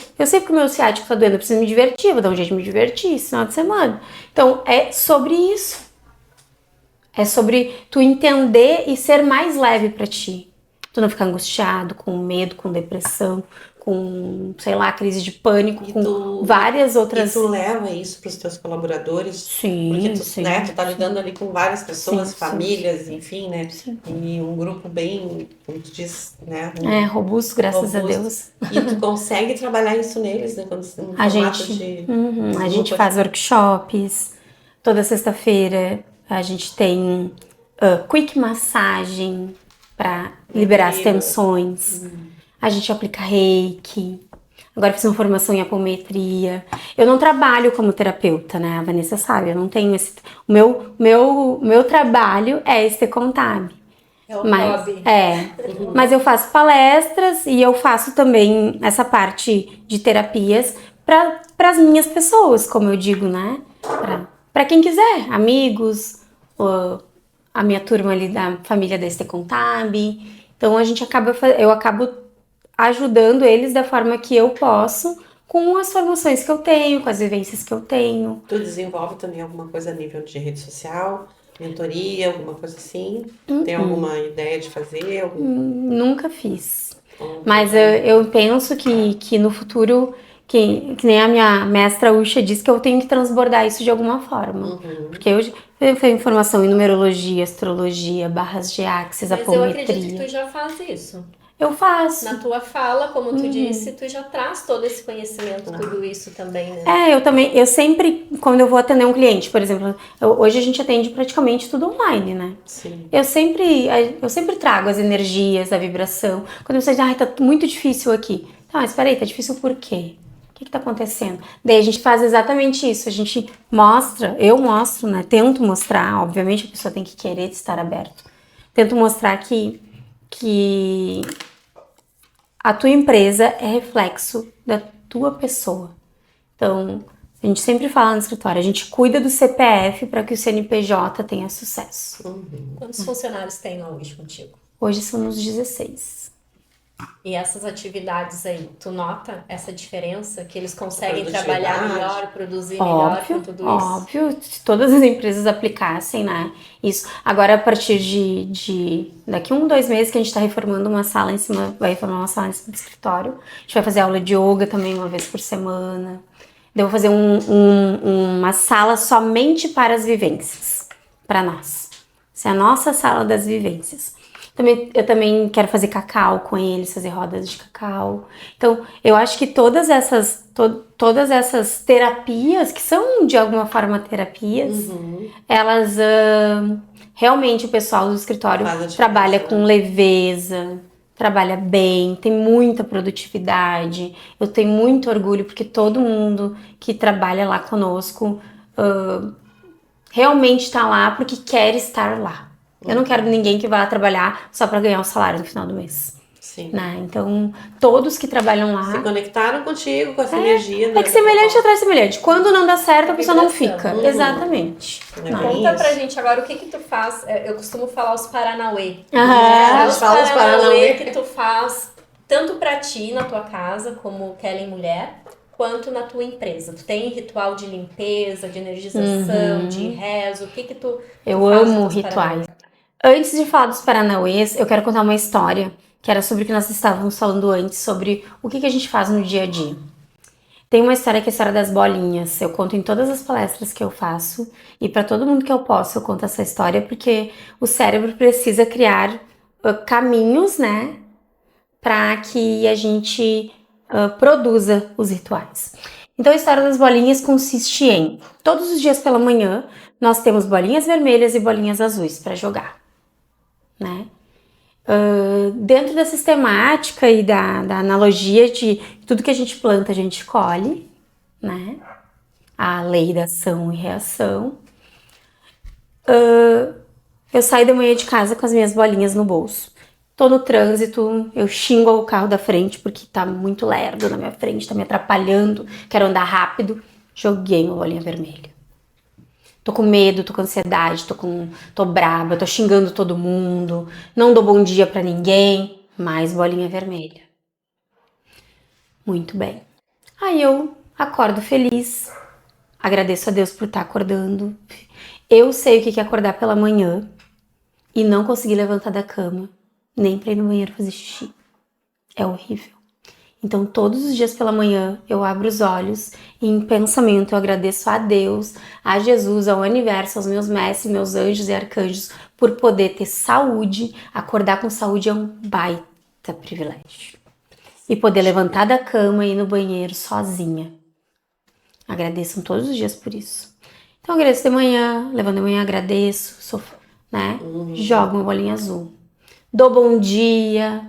o meu ciático tá doendo, eu preciso me divertir, vou dar um jeito de me divertir esse final de semana. Então, é sobre isso. É sobre tu entender e ser mais leve pra ti. Tu não ficar angustiado, com medo, com depressão, com, sei lá, crise de pânico, com várias E outras... tu leva isso para os teus colaboradores, porque Sim, tu, né, sim. tu tá lidando ali com várias pessoas, Sim, famílias, enfim, né? Sim. E um grupo bem, como tu diz, né? Robusto, graças a Robusto. Deus. E tu consegue trabalhar isso neles, né? Quando no A formato gente, de a gente grupo, faz workshops. Toda sexta-feira a gente tem quick massagem para liberar as incrível. tensões. A gente aplica reiki. Agora fiz uma formação em apometria. Eu não trabalho como terapeuta, né? A Vanessa sabe, eu não tenho esse... O meu trabalho é esse contábil. É o Mas, hobby. mas eu faço palestras e eu faço também essa parte de terapias para as minhas pessoas, como eu digo, né? Para quem quiser, amigos, a minha turma ali da família da Este Contab. Então eu acabo ajudando eles da forma que eu posso, com as formações que eu tenho, com as vivências que eu tenho. Tu desenvolve também alguma coisa a nível de rede social, mentoria, alguma coisa assim? Tem alguma ideia de fazer? Nunca fiz. Mas eu penso que no futuro, que nem a minha mestra Usha diz, que eu tenho que transbordar isso de alguma forma. Porque eu tenho formação em numerologia, astrologia, barras de axis, Mas eu acredito que apometria. tu já faz isso. Eu faço. Na tua fala, como tu disse, tu já traz todo esse conhecimento, tudo isso também, né? Eu sempre, quando eu vou atender um cliente, por exemplo, hoje a gente atende praticamente tudo online, né? Sim. Eu sempre trago as energias, a vibração. Quando você diz, ai, tá muito difícil aqui. Tá, mas peraí, tá difícil por quê? O que tá acontecendo? Daí a gente faz exatamente isso, a gente mostra, eu mostro, né? Tento mostrar, obviamente a pessoa tem que querer estar aberto. Tento mostrar que a tua empresa é reflexo da tua pessoa. Então, a gente sempre fala no escritório, a gente cuida do CPF para que o CNPJ tenha sucesso. Quantos funcionários tem lá hoje contigo? Hoje somos 16. E essas atividades aí, tu nota essa diferença? Que eles conseguem Produtividade. trabalhar melhor, produzir melhor com tudo isso? Óbvio, se todas as empresas aplicassem, né? Isso. Agora, a partir de daqui 1, 2 meses que a gente está reformando uma sala em cima, vai reformar uma sala em cima do escritório. A gente vai fazer aula de yoga também uma vez por semana. Eu vou fazer uma sala somente para as vivências, para nós. Essa é a nossa sala das vivências. Eu também quero fazer cacau com eles, fazer rodas de cacau. Então, eu acho que todas essas terapias, que são de alguma forma terapias, elas realmente o pessoal do escritório trabalha com leveza, trabalha bem, tem muita produtividade. Eu tenho muito orgulho porque todo mundo que trabalha lá conosco realmente está lá porque quer estar lá. Eu não quero ninguém que vá lá trabalhar só para ganhar o salário no final do mês. Sim. Né? Então, todos que trabalham lá... Se conectaram contigo, com essa energia. É que semelhante atrai semelhante. Quando não dá certo, a pessoa não fica. Exatamente. Conta pra gente agora o que tu faz. Eu costumo falar os Paranauê. A gente Os fala os Paranauê Paranauê. que tu faz tanto pra ti, na tua casa, como Kellen Mulher, quanto na tua empresa. Tu tem ritual de limpeza, de energização, de rezo? O que tu Eu faz amo nos rituais. Paranauê? Antes de falar dos Paranauês, eu quero contar uma história que era sobre o que nós estávamos falando antes, sobre o que a gente faz no dia a dia. Tem uma história que é a história das bolinhas. Eu conto em todas as palestras que eu faço e para todo mundo que eu posso eu conto essa história porque o cérebro precisa criar caminhos, né, para que a gente produza os rituais. Então a história das bolinhas consiste em todos os dias pela manhã nós temos bolinhas vermelhas e bolinhas azuis para jogar, né? Dentro da sistemática e da analogia de tudo que a gente planta a gente colhe, né? A lei da ação e reação. Eu saio de manhã de casa com as minhas bolinhas no bolso. Tô no trânsito, eu xingo o carro da frente porque tá muito lerdo na minha frente, tá me atrapalhando, quero andar rápido. Joguei uma bolinha vermelha. Tô com medo, tô com ansiedade, tô braba, tô xingando todo mundo, não dou bom dia pra ninguém, mais bolinha vermelha. Muito bem. Aí eu acordo feliz, agradeço a Deus por estar acordando. Eu sei o que é acordar pela manhã e não conseguir levantar da cama, nem pra ir no banheiro fazer xixi. É horrível. Então, todos os dias pela manhã, eu abro os olhos e em pensamento eu agradeço a Deus, a Jesus, ao universo, aos meus mestres, meus anjos e arcanjos, por poder ter saúde. Acordar com saúde é um baita privilégio. E poder levantar da cama e ir no banheiro sozinha. Agradeçam todos os dias por isso. Então, eu agradeço de manhã, levanto de manhã, agradeço, né? Jogo uma bolinha azul. Dou bom dia,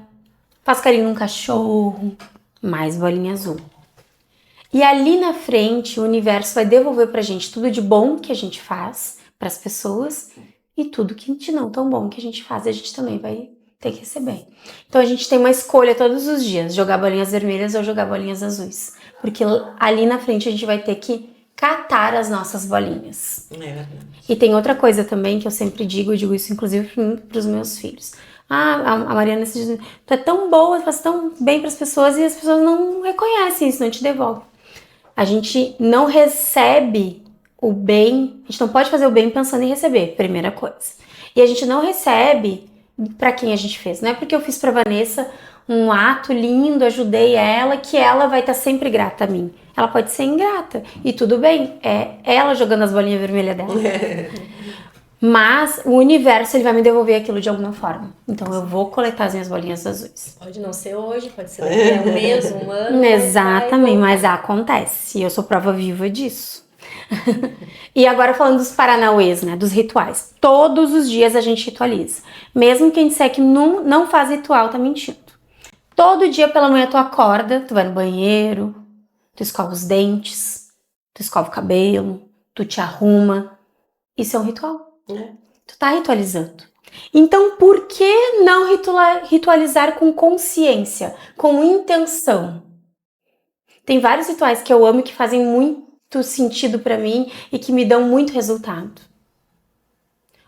faço carinho num cachorro, mais bolinha azul. E ali na frente, o universo vai devolver pra gente tudo de bom que a gente faz pras pessoas e tudo que de não tão bom que a gente faz, a gente também vai ter que receber. Então a gente tem uma escolha todos os dias, jogar bolinhas vermelhas ou jogar bolinhas azuis. Porque ali na frente a gente vai ter que catar as nossas bolinhas. É verdade. E tem outra coisa também que eu sempre digo, eu digo isso inclusive pros meus filhos. A Mariana se diz, tu é tão boa, faz tão bem pras pessoas e as pessoas não reconhecem isso, não te devolvem. A gente não recebe o bem, a gente não pode fazer o bem pensando em receber, primeira coisa. E a gente não recebe pra quem a gente fez. Não é porque eu fiz pra Vanessa um ato lindo, ajudei ela, que ela vai estar sempre grata a mim. Ela pode ser ingrata, e tudo bem, é ela jogando as bolinhas vermelhas dela. Mas o universo ele vai me devolver aquilo de alguma forma. Então eu vou coletar as minhas bolinhas azuis. Pode não ser hoje, pode ser daqui a um mês, um ano. Exatamente, mas acontece. E eu sou prova viva disso. E agora falando dos paranauês, né? Dos rituais. Todos os dias a gente ritualiza. Mesmo quem disser que não faz ritual, tá mentindo. Todo dia pela manhã tu acorda, tu vai no banheiro, tu escova os dentes, tu escova o cabelo, tu te arruma. Isso é um ritual. Tu tá ritualizando. Então, por que não ritualizar com consciência, com intenção? Tem vários rituais que eu amo e que fazem muito sentido pra mim e que me dão muito resultado.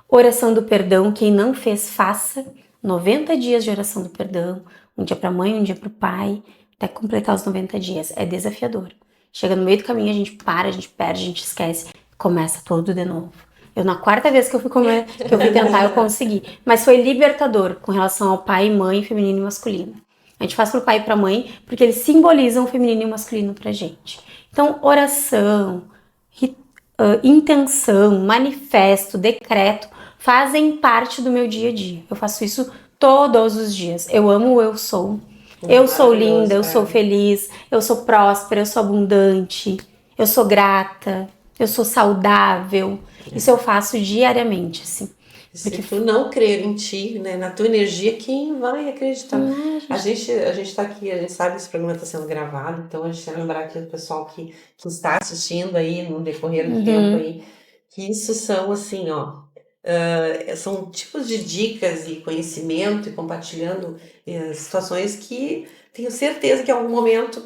Oração do perdão, quem não fez, faça. 90 dias de oração do perdão, um dia pra mãe, um dia pro pai, até completar os 90 dias. É desafiador. Chega no meio do caminho, a gente para, a gente perde, a gente esquece, começa tudo de novo. Eu, na quarta vez que eu fui tentar, eu consegui. Mas foi libertador com relação ao pai e mãe, feminino e masculino. A gente faz pro pai e pra mãe porque eles simbolizam o feminino e o masculino pra gente. Então, oração, intenção, manifesto, decreto, fazem parte do meu dia a dia. Eu faço isso todos os dias. Eu amo o eu sou. Eu sou linda, eu sou feliz, eu sou próspera, eu sou abundante, eu sou grata, eu sou saudável. Isso eu faço diariamente, assim. Se tu não crer em ti, né, na tua energia, quem vai acreditar? A gente tá aqui, a gente sabe que esse programa está sendo gravado, então a gente quer lembrar aqui o pessoal que está assistindo aí no decorrer do tempo aí, que isso são assim, ó, são tipos de dicas e conhecimento e compartilhando situações que tenho certeza que em algum momento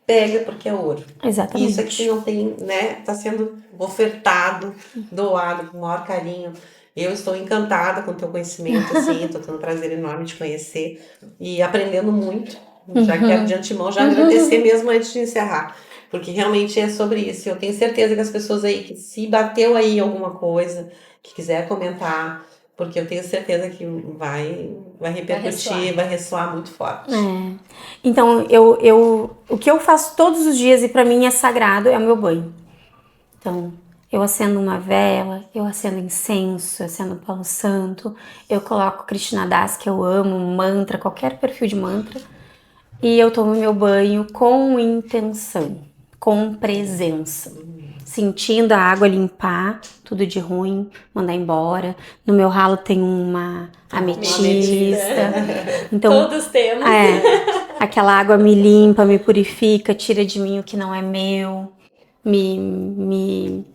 pega porque é ouro. Exatamente. Isso aqui não tem, né, tá sendo ofertado, doado com o maior carinho. Eu estou encantada com o teu conhecimento, assim, estou tendo um prazer enorme de conhecer e aprendendo muito. Já quero de antemão já agradecer mesmo antes de encerrar, porque realmente é sobre isso. Eu tenho certeza que as pessoas aí, que se bateu aí alguma coisa, que quiser comentar, porque eu tenho certeza que vai repercutir, vai ressoar muito forte. Então, o que eu faço todos os dias e pra mim é sagrado é o meu banho. Então, eu acendo uma vela, eu acendo incenso, eu acendo palo santo, eu coloco Krishna Das, que eu amo, mantra, qualquer perfil de mantra, e eu tomo meu banho com intenção, com presença, sentindo a água limpar tudo de ruim, mandar embora. No meu ralo tem uma ametista. Então, todos temos. Aquela água me limpa, me purifica, tira de mim o que não é meu, me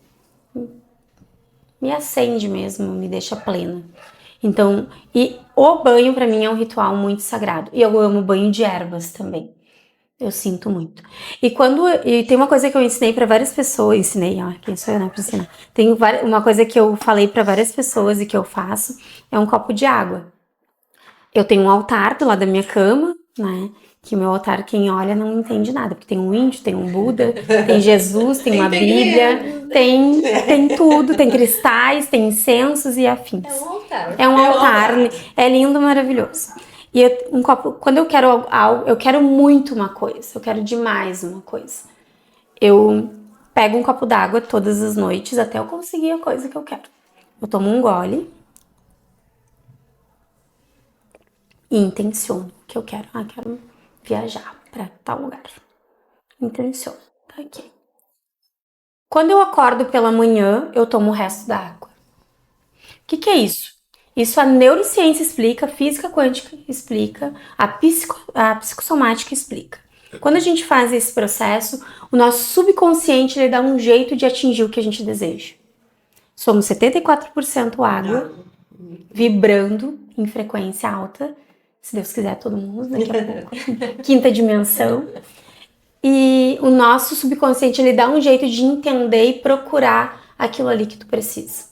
acende mesmo, me deixa plena. Então, e o banho pra mim é um ritual muito sagrado. E eu amo banho de ervas também. Eu sinto muito. E tem uma coisa que eu ensinei pra várias pessoas, quem sou eu, né, pra ensinar. Tem uma coisa que eu falei pra várias pessoas e que eu faço, é um copo de água. Eu tenho um altar do lado da minha cama, né? Que o meu altar, quem olha, não entende nada. Porque tem um índio, tem um Buda, tem Jesus, tem uma Bíblia, tem tudo. Tem cristais, tem incensos e afins. É um altar. É um altar, é lindo, maravilhoso. E um copo, quando eu quero algo, eu quero muito uma coisa, eu quero demais uma coisa. Eu pego um copo d'água todas as noites até eu conseguir a coisa que eu quero. Eu tomo um gole e intenciono o que eu quero. Quero viajar para tal lugar. Intenciono, tá aqui. Quando eu acordo pela manhã, eu tomo o resto da água. O que é isso? Isso a neurociência explica, a física quântica explica, a psicossomática explica. Quando a gente faz esse processo, o nosso subconsciente ele dá um jeito de atingir o que a gente deseja. Somos 74% água, vibrando em frequência alta. Se Deus quiser, todo mundo daqui a pouco. Quinta dimensão. E o nosso subconsciente ele dá um jeito de entender e procurar aquilo ali que tu precisa.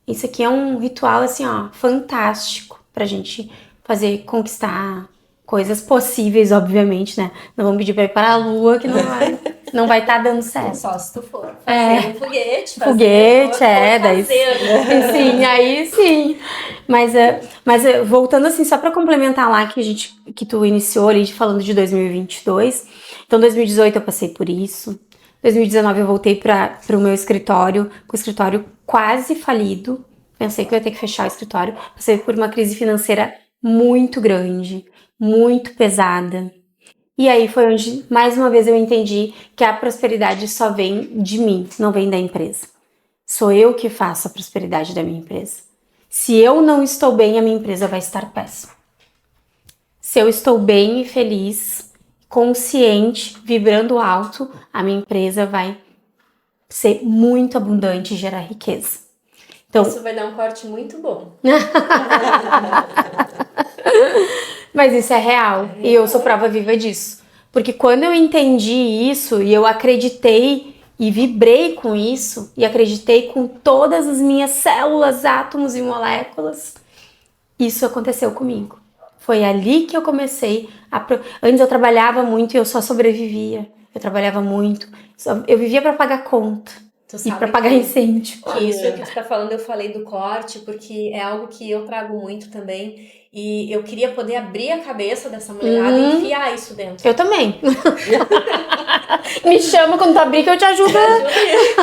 Isso aqui é um ritual, assim, fantástico pra gente fazer, conquistar coisas possíveis, obviamente, né? Não vamos pedir pra ir para a lua, que não vai estar dando certo. Só se tu for fazer um foguete. Daí sim, aí sim. Mas voltando assim, só pra complementar lá que tu iniciou ali falando de 2022. Então, 2018 eu passei por isso. 2019 eu voltei para o meu escritório, com o escritório quase falido. Pensei que eu ia ter que fechar o escritório. Passei por uma crise financeira muito grande, muito pesada. E aí foi onde, mais uma vez, eu entendi que a prosperidade só vem de mim, não vem da empresa. Sou eu que faço a prosperidade da minha empresa. Se eu não estou bem, a minha empresa vai estar péssima. Se eu estou bem e feliz, consciente, vibrando alto, a minha empresa vai ser muito abundante e gerar riqueza. Então, isso vai dar um corte muito bom. Mas isso é real. E eu sou prova viva disso. Porque quando eu entendi isso e eu acreditei e vibrei com isso e acreditei com todas as minhas células, átomos e moléculas, isso aconteceu comigo. Foi ali que eu comecei Antes eu trabalhava muito e eu só sobrevivia. Eu trabalhava muito. Eu vivia para pagar conta. E para pagar incêndio. Isso que tu tá falando, eu falei do corte, porque é algo que eu trago muito também. E eu queria poder abrir a cabeça dessa mulherada e enfiar isso dentro. Eu também. Me chama quando tu abrir que eu te ajudo.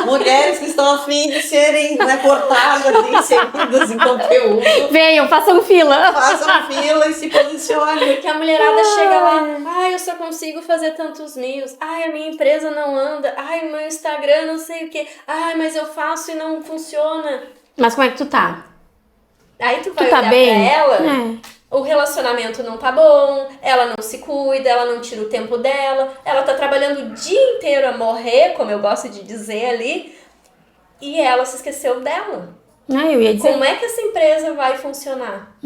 Mulheres que estão a fim de serem cortadas e inseridas em conteúdo. Venham, façam fila. Façam fila e se posicionem. Porque a mulherada chega lá, eu só consigo fazer tantos mil. A minha empresa não anda. O meu Instagram não sei o que. Mas eu faço e não funciona. Mas como é que tu tá? Aí tu vai olhar bem? Pra ela, o relacionamento não tá bom, ela não se cuida, ela não tira o tempo dela, ela tá trabalhando o dia inteiro a morrer, como eu gosto de dizer ali, e ela se esqueceu dela. Eu ia dizer... Como é que essa empresa vai funcionar?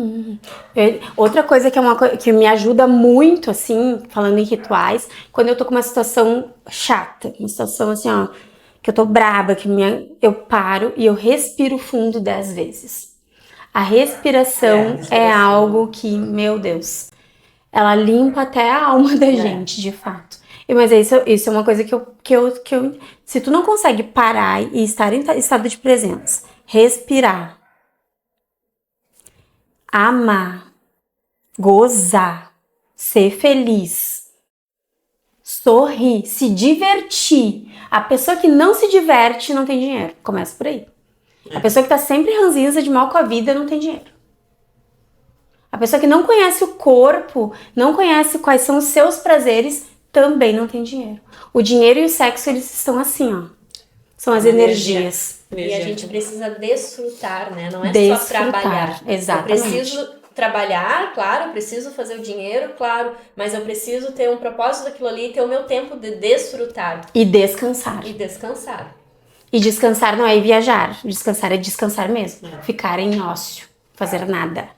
Outra coisa que me ajuda muito, assim, falando em rituais, quando eu tô com uma situação chata, uma situação assim, que eu tô braba, eu paro e eu respiro fundo 10 vezes. A respiração é algo que, meu Deus, ela limpa até a alma da gente, de fato. Mas isso é uma coisa que eu... Se tu não consegue parar e estar em estado de presença, respirar, amar, gozar, ser feliz, sorrir, se divertir. A pessoa que não se diverte não tem dinheiro. Começa por aí. A pessoa que tá sempre ranzinza de mal com a vida não tem dinheiro. A pessoa que não conhece o corpo, não conhece quais são os seus prazeres, também não tem dinheiro. O dinheiro e o sexo, eles estão assim, São as energias. E a gente precisa desfrutar, né? Não é desfrutar, só trabalhar. Exatamente. Eu preciso trabalhar, claro, eu preciso fazer o dinheiro, claro, mas eu preciso ter um propósito daquilo ali e ter o meu tempo de desfrutar. E descansar. E descansar não é ir viajar. Descansar é descansar mesmo. Ficar em ócio. Fazer nada.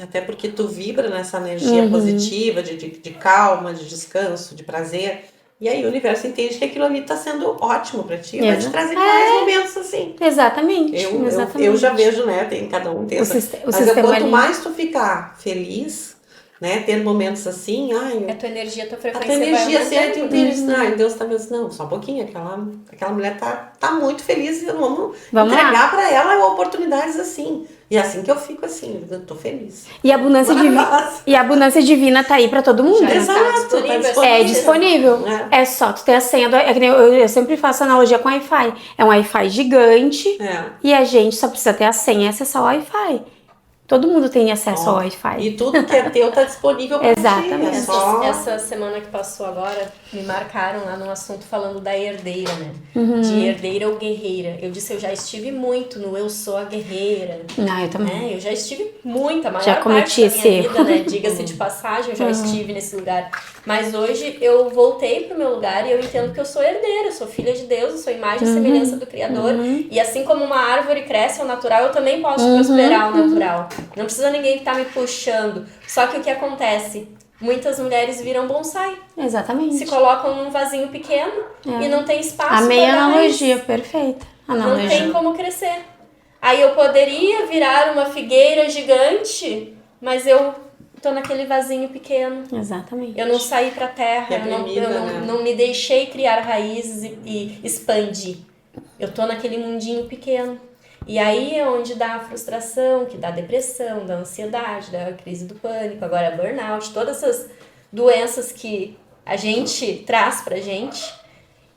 Até porque tu vibra nessa energia positiva, de calma, de descanso, de prazer. E aí o universo entende que aquilo ali tá sendo ótimo pra ti. Vai te trazer mais momentos assim. Exatamente. Eu já vejo, né? Cada um tem essa... Mas quanto mais tu ficar feliz, né? Ter momentos assim, A tua energia, a tua a frequência tua energia vai certa aumentando. inteira. Deus tá me dizendo, não, só um pouquinho, aquela mulher tá muito feliz e vamos Vamos entregar para ela oportunidades assim. E é assim que eu fico assim, eu tô feliz. E a abundância divina tá aí pra todo mundo. Já Exato, está disponível. tá É disponível. É. É só tu ter a senha do... É que nem eu sempre faço analogia com Wi-Fi. É um Wi-Fi gigante e a gente só precisa ter a senha e acessar o Wi-Fi. Todo mundo tem acesso ao Wi-Fi. E tudo que é teu tá disponível pra Exatamente. ti. É só... Essa semana que passou agora, me marcaram lá num assunto falando da herdeira, né? De herdeira ou guerreira. Eu disse, eu já estive muito no eu sou a guerreira. Não, eu também. Né? Eu já estive muito, a maior Já cometi parte da minha esse vida, né? Diga-se de passagem, eu já estive nesse lugar. Mas hoje eu voltei pro meu lugar e eu entendo que eu sou herdeira, eu sou filha de Deus, eu sou imagem e semelhança do Criador. E assim como uma árvore cresce ao natural, eu também posso prosperar ao natural. Não precisa ninguém estar me puxando. Só que o que acontece? Muitas mulheres viram bonsai. Exatamente. Se colocam num vasinho pequeno e não tem espaço para Amei a analogia, perfeita. Não tem como crescer. Aí eu poderia virar uma figueira gigante, mas eu tô naquele vasinho pequeno. Exatamente. Eu não saí pra terra, não me deixei criar raízes e expandir. Eu tô naquele mundinho pequeno. E aí é onde dá a frustração, que dá a depressão, dá a ansiedade, dá a crise do pânico, agora a burnout, todas essas doenças que a gente traz pra gente.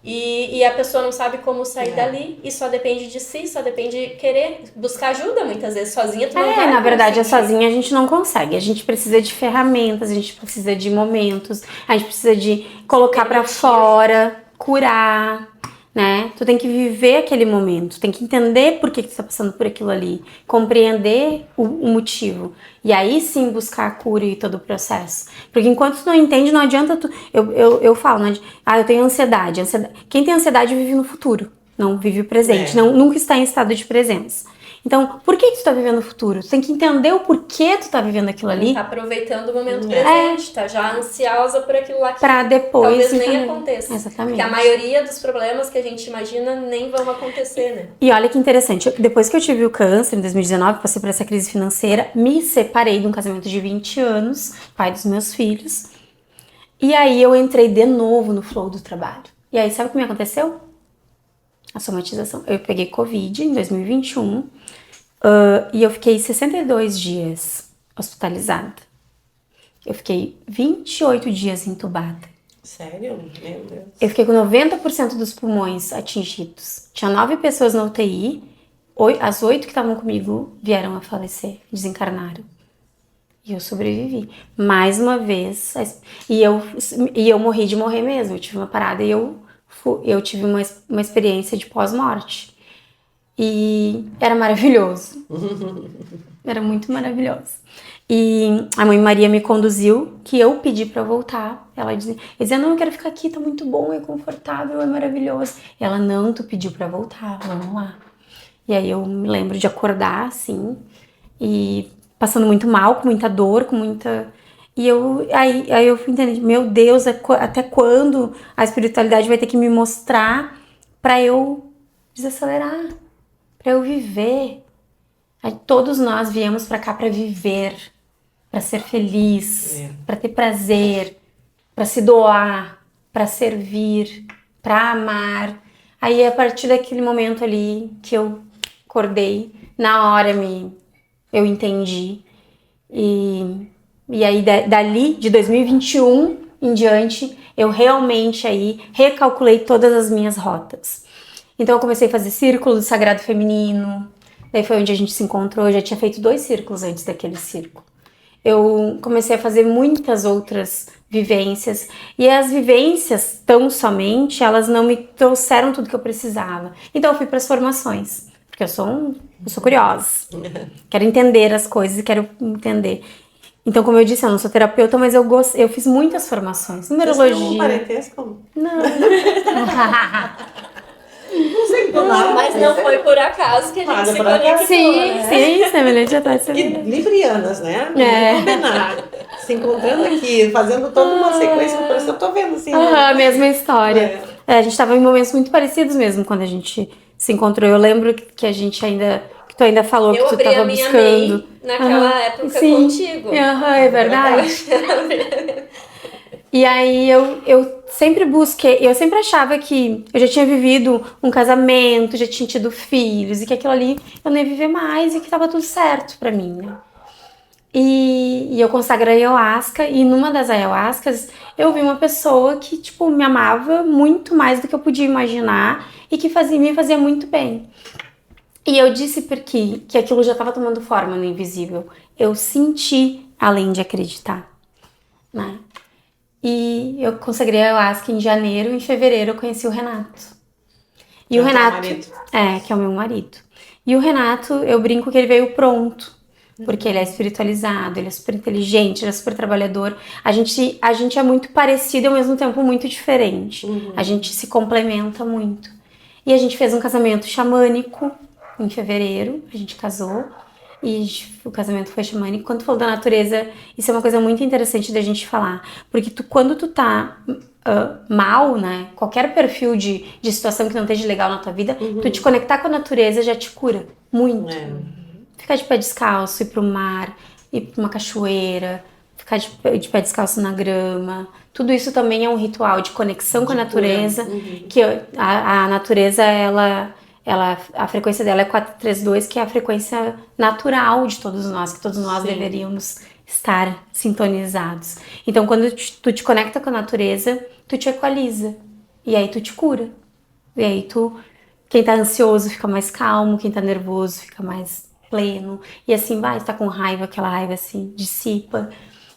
E a pessoa não sabe como sair dali e só depende de si, só depende de querer buscar ajuda muitas vezes. Sozinha tu não vai na verdade, conseguir. sozinha a gente não consegue. A gente precisa de ferramentas, a gente precisa de momentos, a gente precisa de colocar pra fora, curar, né? Tu tem que viver aquele momento, tem que entender por que tu tá passando por aquilo ali, compreender o motivo. E aí sim buscar a cura e todo o processo. Porque enquanto tu não entende, não adianta tu... Eu falo, né? Eu tenho ansiedade. Quem tem ansiedade vive no futuro, não vive o presente, nunca está em estado de presença. Então, por que tu tá vivendo o futuro? Tu tem que entender o porquê tu tá vivendo aquilo ali. Não tá aproveitando o momento presente, tá já ansiosa por aquilo lá que pra depois talvez nem aconteça. Exatamente. Porque a maioria dos problemas que a gente imagina nem vão acontecer, né? E olha que interessante, depois que eu tive o câncer, em 2019, passei por essa crise financeira, me separei de um casamento de 20 anos, pai dos meus filhos, e aí eu entrei de novo no flow do trabalho. E aí, sabe o que me aconteceu? A somatização. Eu peguei Covid em 2021 e eu fiquei 62 dias hospitalizada. Eu fiquei 28 dias entubada. Sério? Meu Deus. Eu fiquei com 90% dos pulmões atingidos. Tinha 9 pessoas na UTI, as 8 que estavam comigo vieram a falecer, desencarnaram. E eu sobrevivi. Mais uma vez. E eu morri de morrer mesmo. Eu tive uma parada e eu tive uma experiência de pós-morte. E era maravilhoso. Era muito maravilhoso. E a mãe Maria me conduziu, que eu pedi pra voltar. Ela dizia, não, eu quero ficar aqui, tá muito bom, é confortável, é maravilhoso. E ela, não, tu pediu pra voltar, vamos lá. E aí eu me lembro de acordar, assim, e passando muito mal, com muita dor, com muita... E aí eu fui entendendo, meu Deus, até quando a espiritualidade vai ter que me mostrar pra eu desacelerar, pra eu viver. Aí todos nós viemos pra cá pra viver, pra ser feliz, pra ter prazer, pra se doar, pra servir, pra amar. Aí a partir daquele momento ali que eu acordei, na hora eu entendi. E aí dali, de 2021 em diante, eu realmente aí recalculei todas as minhas rotas. Então eu comecei a fazer círculo do Sagrado Feminino, daí foi onde a gente se encontrou, eu já tinha feito 2 círculos antes daquele círculo. Eu comecei a fazer muitas outras vivências, e as vivências, tão somente, elas não me trouxeram tudo que eu precisava. Então eu fui para as formações, porque eu sou curiosa, quero entender as coisas e quero entender. Então, como eu disse, eu não sou terapeuta, mas eu fiz muitas formações. Numerologia. Você tem um parentesco? Não. Não sei do nada. Mas não foi por acaso que a gente se conectou, Sim, semelhante a tua E librianas, né? É. Vamos combinar. Se encontrando aqui, fazendo toda uma sequência, por isso eu tô vendo assim. A mesma história. A gente tava em momentos muito parecidos mesmo quando a gente se encontrou. Eu lembro que a gente ainda que tu ainda falou que Eu tu abri tava a minha buscando. MEI naquela época Sim. contigo. É verdade. E aí eu sempre busquei, eu sempre achava que eu já tinha vivido um casamento, já tinha tido filhos, e que aquilo ali eu não ia viver mais e que tava tudo certo pra mim, né? E eu consagrei a ayahuasca, e numa das ayahuascas eu vi uma pessoa que, tipo, me amava muito mais do que eu podia imaginar e que me fazia muito bem. E eu disse porque que aquilo já estava tomando forma no invisível. Eu senti além de acreditar, né? E eu consagrei a ayahuasca em janeiro, em fevereiro eu conheci o Renato. E Que o é o teu Renato, marido. que é o meu marido. E o Renato, eu brinco que ele veio pronto, porque ele é espiritualizado, ele é super inteligente, ele é super trabalhador. A gente é muito parecido e ao mesmo tempo muito diferente. A gente se complementa muito. E a gente fez um casamento xamânico em fevereiro, a gente casou. E o casamento foi xamânico. Quando tu falou da natureza, isso é uma coisa muito interessante da gente falar. Porque quando tu tá mal, né? Qualquer perfil de situação que não esteja legal na tua vida, tu te conectar com a natureza já te cura muito. Ficar de pé descalço, ir pro mar, ir pra uma cachoeira, ficar de pé descalço na grama. Tudo isso também é um ritual de conexão com a natureza. Que a natureza, a frequência dela é 432, que é a frequência natural de todos nós, que todos nós deveríamos estar sintonizados. Então, quando tu te conecta com a natureza, tu te equaliza. E aí tu te cura. E aí quem tá ansioso fica mais calmo, quem tá nervoso fica mais pleno. E assim vai, tá com raiva, aquela raiva assim, dissipa.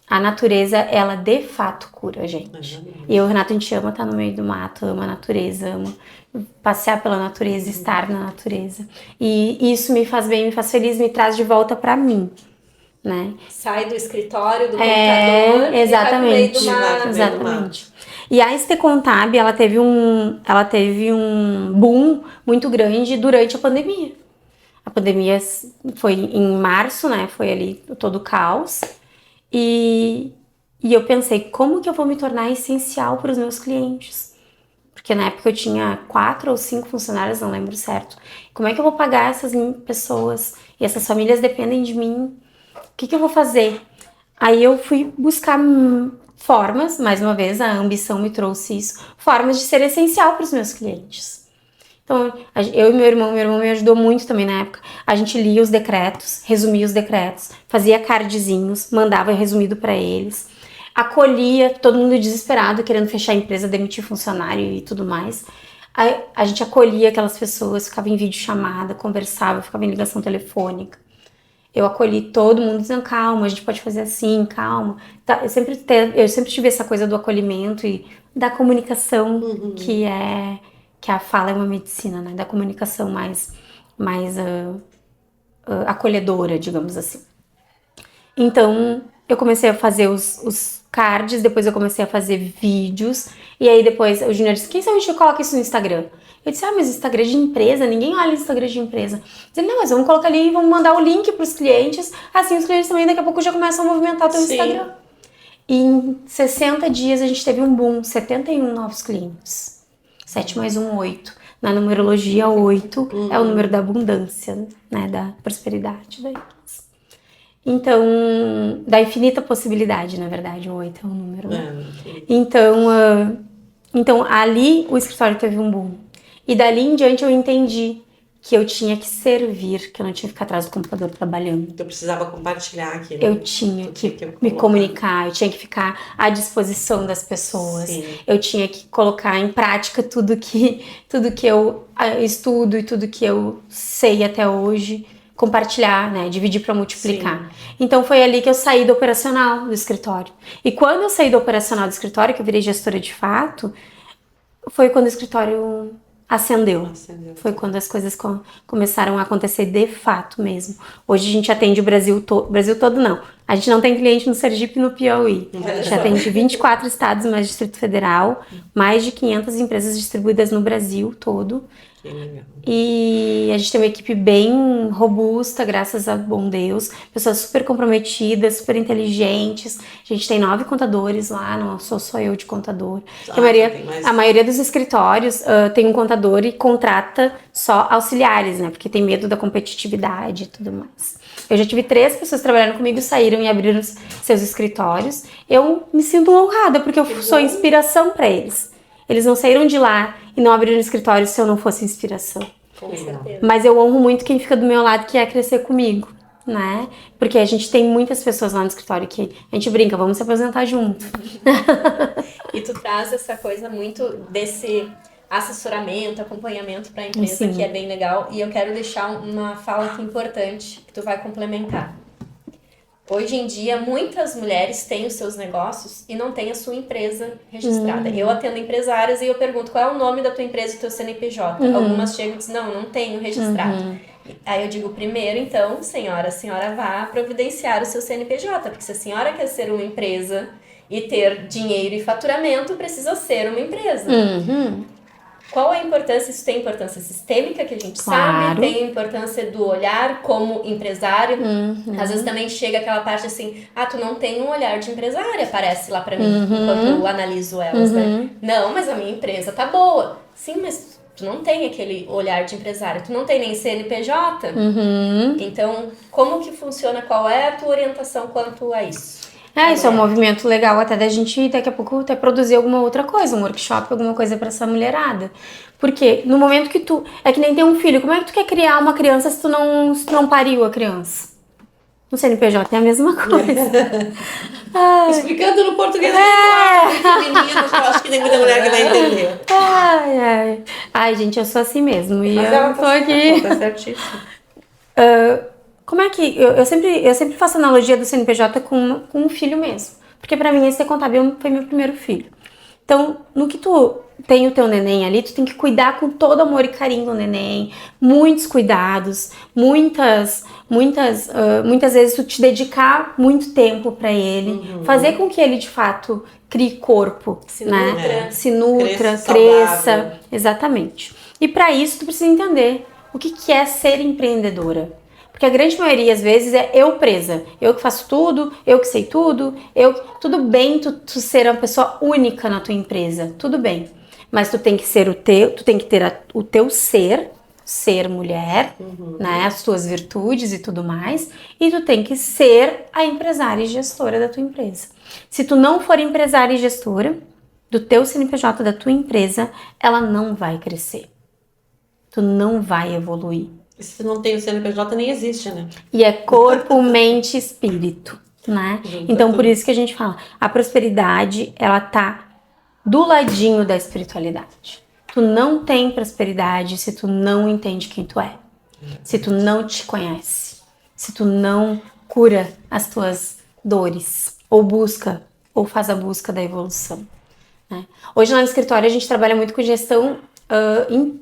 A natureza, ela de fato cura a gente. E eu, Renato, a gente ama estar no meio do mato, ama a natureza, ama passear pela natureza, estar na natureza. E isso me faz bem, me faz feliz, me traz de volta pra mim, né? Sai do escritório, do computador, exatamente, e vai pro meio do mato. exatamente. E a ST Contab, ela teve um boom muito grande durante a pandemia. A pandemia foi em março, né? Foi ali todo o caos. E eu pensei, como que eu vou me tornar essencial para os meus clientes? Porque na época eu tinha 4 ou 5 funcionários, não lembro certo. Como é que eu vou pagar essas pessoas? E essas famílias dependem de mim. O que eu vou fazer? Aí eu fui buscar formas, mais uma vez, a ambição me trouxe isso, formas de ser essencial para os meus clientes. Então, eu e meu irmão me ajudou muito também na época. A gente lia os decretos, resumia os decretos, fazia cardzinhos, mandava resumido para eles, acolhia todo mundo desesperado, querendo fechar a empresa, demitir funcionário e tudo mais. A gente acolhia aquelas pessoas, ficava em videochamada, conversava, ficava em ligação telefônica. Eu acolhi todo mundo dizendo, calma, a gente pode fazer assim, calma. Eu sempre tive essa coisa do acolhimento e da comunicação, que a fala é uma medicina, né? Da comunicação mais acolhedora, digamos assim. Então, eu comecei a fazer os cards, depois eu comecei a fazer vídeos, e aí depois o Júnior disse, quem sabe a gente coloca isso no Instagram? Eu disse, mas Instagram de empresa, ninguém olha Instagram de empresa. Ele, não, mas vamos colocar ali e vamos mandar o link pros clientes, assim os clientes também daqui a pouco já começam a movimentar o teu Instagram. E em 60 dias a gente teve um boom, 71 novos clientes. 7 mais 1, 8. Na numerologia, 8 é o número da abundância, né, da prosperidade. Então, da infinita possibilidade, na verdade, o 8 é o número, né? Então, ali o escritório teve um boom. E dali em diante eu entendi que eu tinha que servir, que eu não tinha que ficar atrás do computador trabalhando. Eu precisava compartilhar aquilo. Eu tinha que me comunicar, eu tinha que ficar à disposição das pessoas. Sim. Eu tinha que colocar em prática tudo que eu estudo e tudo que eu sei até hoje. Compartilhar, né? Dividir para multiplicar. Sim. Então foi ali que eu saí do operacional do escritório. E quando eu saí do operacional do escritório, que eu virei gestora de fato, foi quando o escritório acendeu. Foi quando as coisas começaram a acontecer de fato mesmo. Hoje a gente atende o Brasil todo não. A gente não tem cliente no Sergipe e no Piauí. A gente atende 24 estados mais Distrito Federal, mais de 500 empresas distribuídas no Brasil todo. Que legal. E a gente tem uma equipe bem robusta, graças a bom Deus. Pessoas super comprometidas, super inteligentes. A gente tem 9 contadores lá, não sou só eu de contador. Tem mais. A maioria dos escritórios tem um contador e contrata só auxiliares, né? Porque tem medo da competitividade e tudo mais. Eu já tive 3 pessoas trabalhando comigo, saíram e abriram seus escritórios. Eu me sinto honrada, porque eu sou inspiração para eles. Eles não saíram de lá e não abriram escritório se eu não fosse inspiração. Com certeza. Mas eu honro muito quem fica do meu lado, que é crescer comigo, né? Porque a gente tem muitas pessoas lá no escritório que a gente brinca, vamos se apresentar junto. E tu traz essa coisa muito desse assessoramento, acompanhamento para a empresa, Sim. que é bem legal. E eu quero deixar uma fala aqui importante, que tu vai complementar. Hoje em dia, muitas mulheres têm os seus negócios e não têm a sua empresa registrada. Eu atendo empresárias e eu pergunto qual é o nome da tua empresa e teu CNPJ. Algumas chegam e dizem, não tenho registrado. Aí eu digo, primeiro, então, senhora, a senhora vá providenciar o seu CNPJ, porque se a senhora quer ser uma empresa e ter dinheiro e faturamento, precisa ser uma empresa. Qual a importância? Isso tem importância sistêmica, que a gente sabe, tem importância do olhar como empresário. Às vezes também chega aquela parte assim, tu não tem um olhar de empresária, aparece lá pra mim, enquanto eu analiso elas, né? Não, mas a minha empresa tá boa. Sim, mas tu não tem aquele olhar de empresário, tu não tem nem CNPJ. Então, como que funciona? Qual é a tua orientação quanto a isso? Isso é um movimento legal até da gente daqui a pouco até produzir alguma outra coisa, um workshop, alguma coisa pra essa mulherada. Porque no momento que tu... É que nem ter um filho, como é que tu quer criar uma criança se tu não pariu a criança? No CNPJ é a mesma coisa. Explicando no português feminino, eu acho que tem muita mulher que vai entender. Ai, gente, eu sou assim mesmo. E Mas eu ela tô aqui. tá certíssimo. Como é que... Eu sempre faço analogia do CNPJ com um filho mesmo. Porque pra mim, esse ser contábil foi meu primeiro filho. Então, no que tu tem o teu neném ali, tu tem que cuidar com todo amor e carinho do neném. Muitos cuidados. Muitas vezes tu te dedicar muito tempo pra ele. Fazer com que ele, de fato, crie corpo. Se nutra, cresça. Exatamente. E pra isso, tu precisa entender o que é ser empreendedora. Porque a grande maioria, às vezes, é eu presa. Eu que faço tudo, eu que sei tudo. Tudo bem tu ser uma pessoa única na tua empresa. Tudo bem. Mas tu tem que ser tu tem que ter o teu ser mulher, né? As tuas virtudes e tudo mais. E tu tem que ser a empresária e gestora da tua empresa. Se tu não for empresária e gestora do teu CNPJ, da tua empresa, ela não vai crescer. Tu não vai evoluir. Se não tem o CNPJ, nem existe, né? E é corpo, mente e espírito, né? Então, por isso que a gente fala, a prosperidade, ela tá do ladinho da espiritualidade. Tu não tem prosperidade se tu não entende quem tu é. Se tu não te conhece. Se tu não cura as tuas dores. Ou faz a busca da evolução, né? Hoje lá no escritório a gente trabalha muito com gestão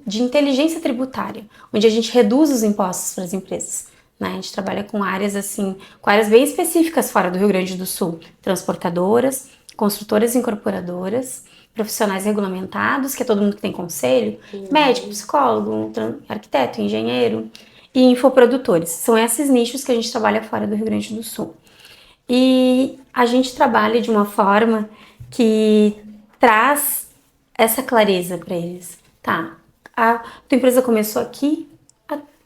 de inteligência tributária, onde a gente reduz os impostos para as empresas, né? A gente trabalha com áreas bem específicas fora do Rio Grande do Sul, transportadoras, construtoras e incorporadoras, profissionais regulamentados, que é todo mundo que tem conselho, médico, psicólogo, arquiteto, engenheiro e infoprodutores. São esses nichos que a gente trabalha fora do Rio Grande do Sul. E a gente trabalha de uma forma que traz essa clareza para eles. Tá, a tua empresa começou aqui,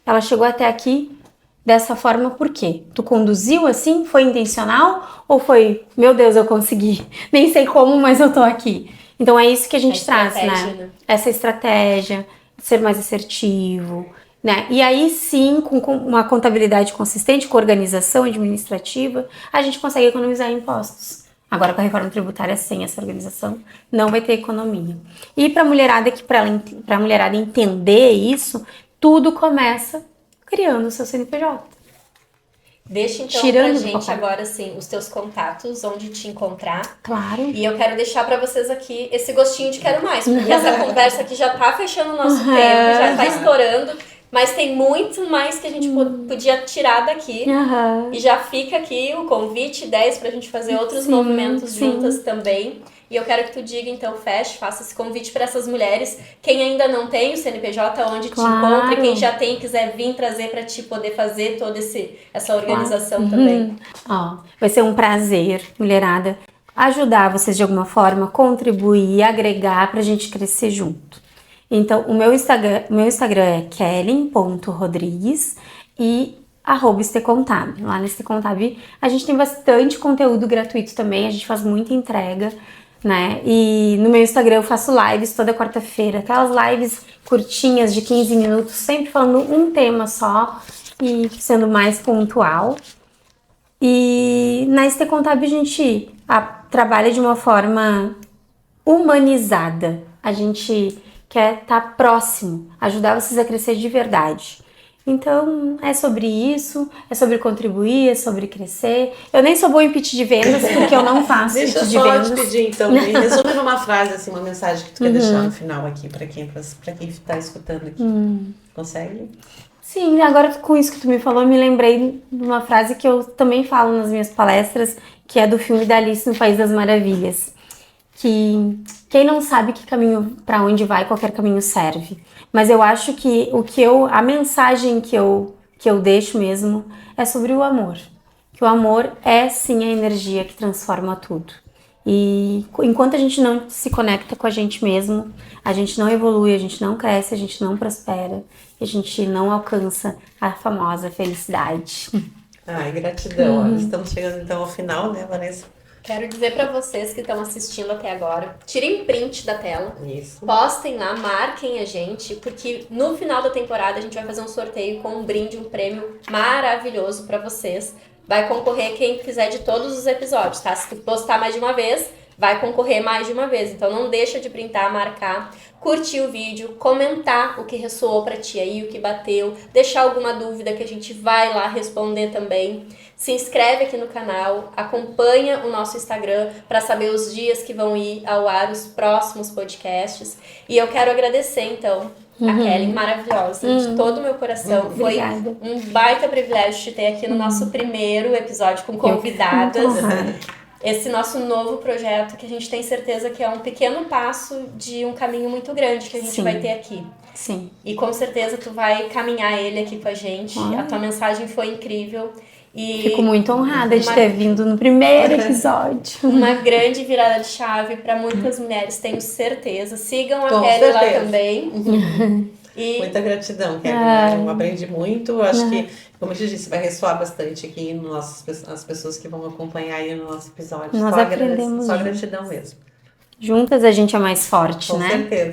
ela chegou até aqui dessa forma, por quê? Tu conduziu assim? Foi intencional? Ou foi, meu Deus, eu consegui? Nem sei como, mas eu tô aqui. Então é isso que a gente traz, né? Essa estratégia, ser mais assertivo, né? E aí sim, com uma contabilidade consistente, com organização administrativa, a gente consegue economizar impostos. Agora, com a reforma tributária, sem essa organização, não vai ter economia. E para a mulherada, para a mulherada entender isso, tudo começa criando o seu CNPJ. Deixa então pra gente agora, assim, os teus contatos, onde te encontrar. Claro. E eu quero deixar pra vocês aqui esse gostinho de quero mais, porque essa conversa aqui já tá fechando o nosso tempo, já tá estourando. Mas tem muito mais que a gente podia tirar daqui. Aham. E já fica aqui o convite, ideias pra gente fazer outros movimentos juntas também. E eu quero que tu diga, então, faça esse convite para essas mulheres. Quem ainda não tem o CNPJ, onde te encontra, quem já tem e quiser vir trazer para ti poder fazer toda essa organização também. Ó, vai ser um prazer, mulherada, ajudar vocês de alguma forma, contribuir, agregar pra gente crescer junto. Então, o meu Instagram é kellen.rodrigues e @stecontab. Lá no Stecontab a gente tem bastante conteúdo gratuito também, a gente faz muita entrega, né? E no meu Instagram eu faço lives toda quarta-feira, aquelas lives curtinhas de 15 minutos, sempre falando um tema só e sendo mais pontual. E na Stecontab a gente trabalha de uma forma humanizada. A gente quer estar próximo, ajudar vocês a crescer de verdade. Então, é sobre isso, é sobre contribuir, é sobre crescer. Eu nem sou boa em pitch de vendas, porque eu não faço pitch de vendas. Deixa eu só te pedir, então, me resume numa frase, assim, uma mensagem que tu quer deixar no final aqui, pra quem tá escutando aqui. Consegue? Sim, agora com isso que tu me falou, eu me lembrei de uma frase que eu também falo nas minhas palestras, que é do filme da Alice no País das Maravilhas. Que quem não sabe que caminho para onde vai, qualquer caminho serve. Mas eu acho que a mensagem que eu deixo mesmo é sobre o amor. Que o amor é sim a energia que transforma tudo. E enquanto a gente não se conecta com a gente mesmo, a gente não evolui, a gente não cresce, a gente não prospera, a gente não alcança a famosa felicidade. Ai, gratidão. Estamos chegando então ao final, né, Vanessa? Quero dizer pra vocês que estão assistindo até agora, tirem print da tela, Isso. Postem lá, marquem a gente, porque no final da temporada a gente vai fazer um sorteio com um brinde, um prêmio maravilhoso pra vocês. Vai concorrer quem fizer de todos os episódios, tá? Se tu postar mais de uma vez, vai concorrer mais de uma vez. Então não deixa de printar, marcar, curtir o vídeo, comentar o que ressoou pra ti aí, o que bateu, deixar alguma dúvida que a gente vai lá responder também. Se inscreve aqui no canal, acompanha o nosso Instagram para saber os dias que vão ir ao ar os próximos podcasts. E eu quero agradecer, então, a Kellen, maravilhosa, de todo o meu coração. Foi um baita privilégio te ter aqui no nosso primeiro episódio com convidadas. Esse nosso novo projeto, que a gente tem certeza que é um pequeno passo de um caminho muito grande que a gente vai ter aqui. Sim. E com certeza tu vai caminhar ele aqui com a gente. A tua mensagem foi incrível. E fico muito honrada de ter vindo no primeiro episódio. Uma grande virada de chave para muitas mulheres, tenho certeza. Sigam a Kelly lá também. E... Muita gratidão, Kelly. Eu aprendi muito. Acho que, como eu te disse, vai ressoar bastante aqui as pessoas que vão acompanhar aí no nosso episódio. Nós aprendemos. Só gratidão mesmo. Juntas a gente é mais forte, né? Com certeza.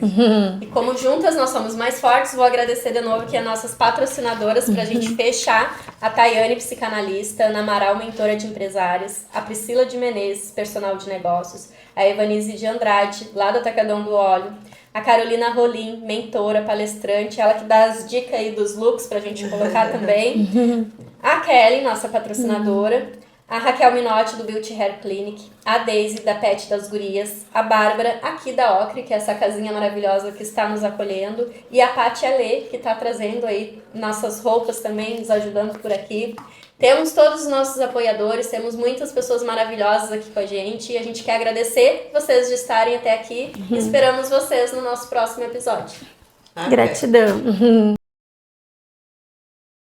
E como juntas nós somos mais fortes, vou agradecer de novo aqui as nossas patrocinadoras pra gente fechar. A Tayane, psicanalista, Ana Amaral, mentora de empresárias, a Priscila de Menezes, personal de negócios, a Evanise de Andrade, lá do Atacadão do Óleo, a Carolina Rolim, mentora, palestrante, ela que dá as dicas aí dos looks pra gente colocar também. A Kelly, nossa patrocinadora. A Raquel Minotti, do Beauty Hair Clinic, a Daisy, da Pet das Gurias, a Bárbara, aqui da Ocre, que é essa casinha maravilhosa que está nos acolhendo, e a Paty Alê, que está trazendo aí nossas roupas também, nos ajudando por aqui. Temos todos os nossos apoiadores, temos muitas pessoas maravilhosas aqui com a gente, e a gente quer agradecer vocês de estarem até aqui. Esperamos vocês no nosso próximo episódio. Gratidão.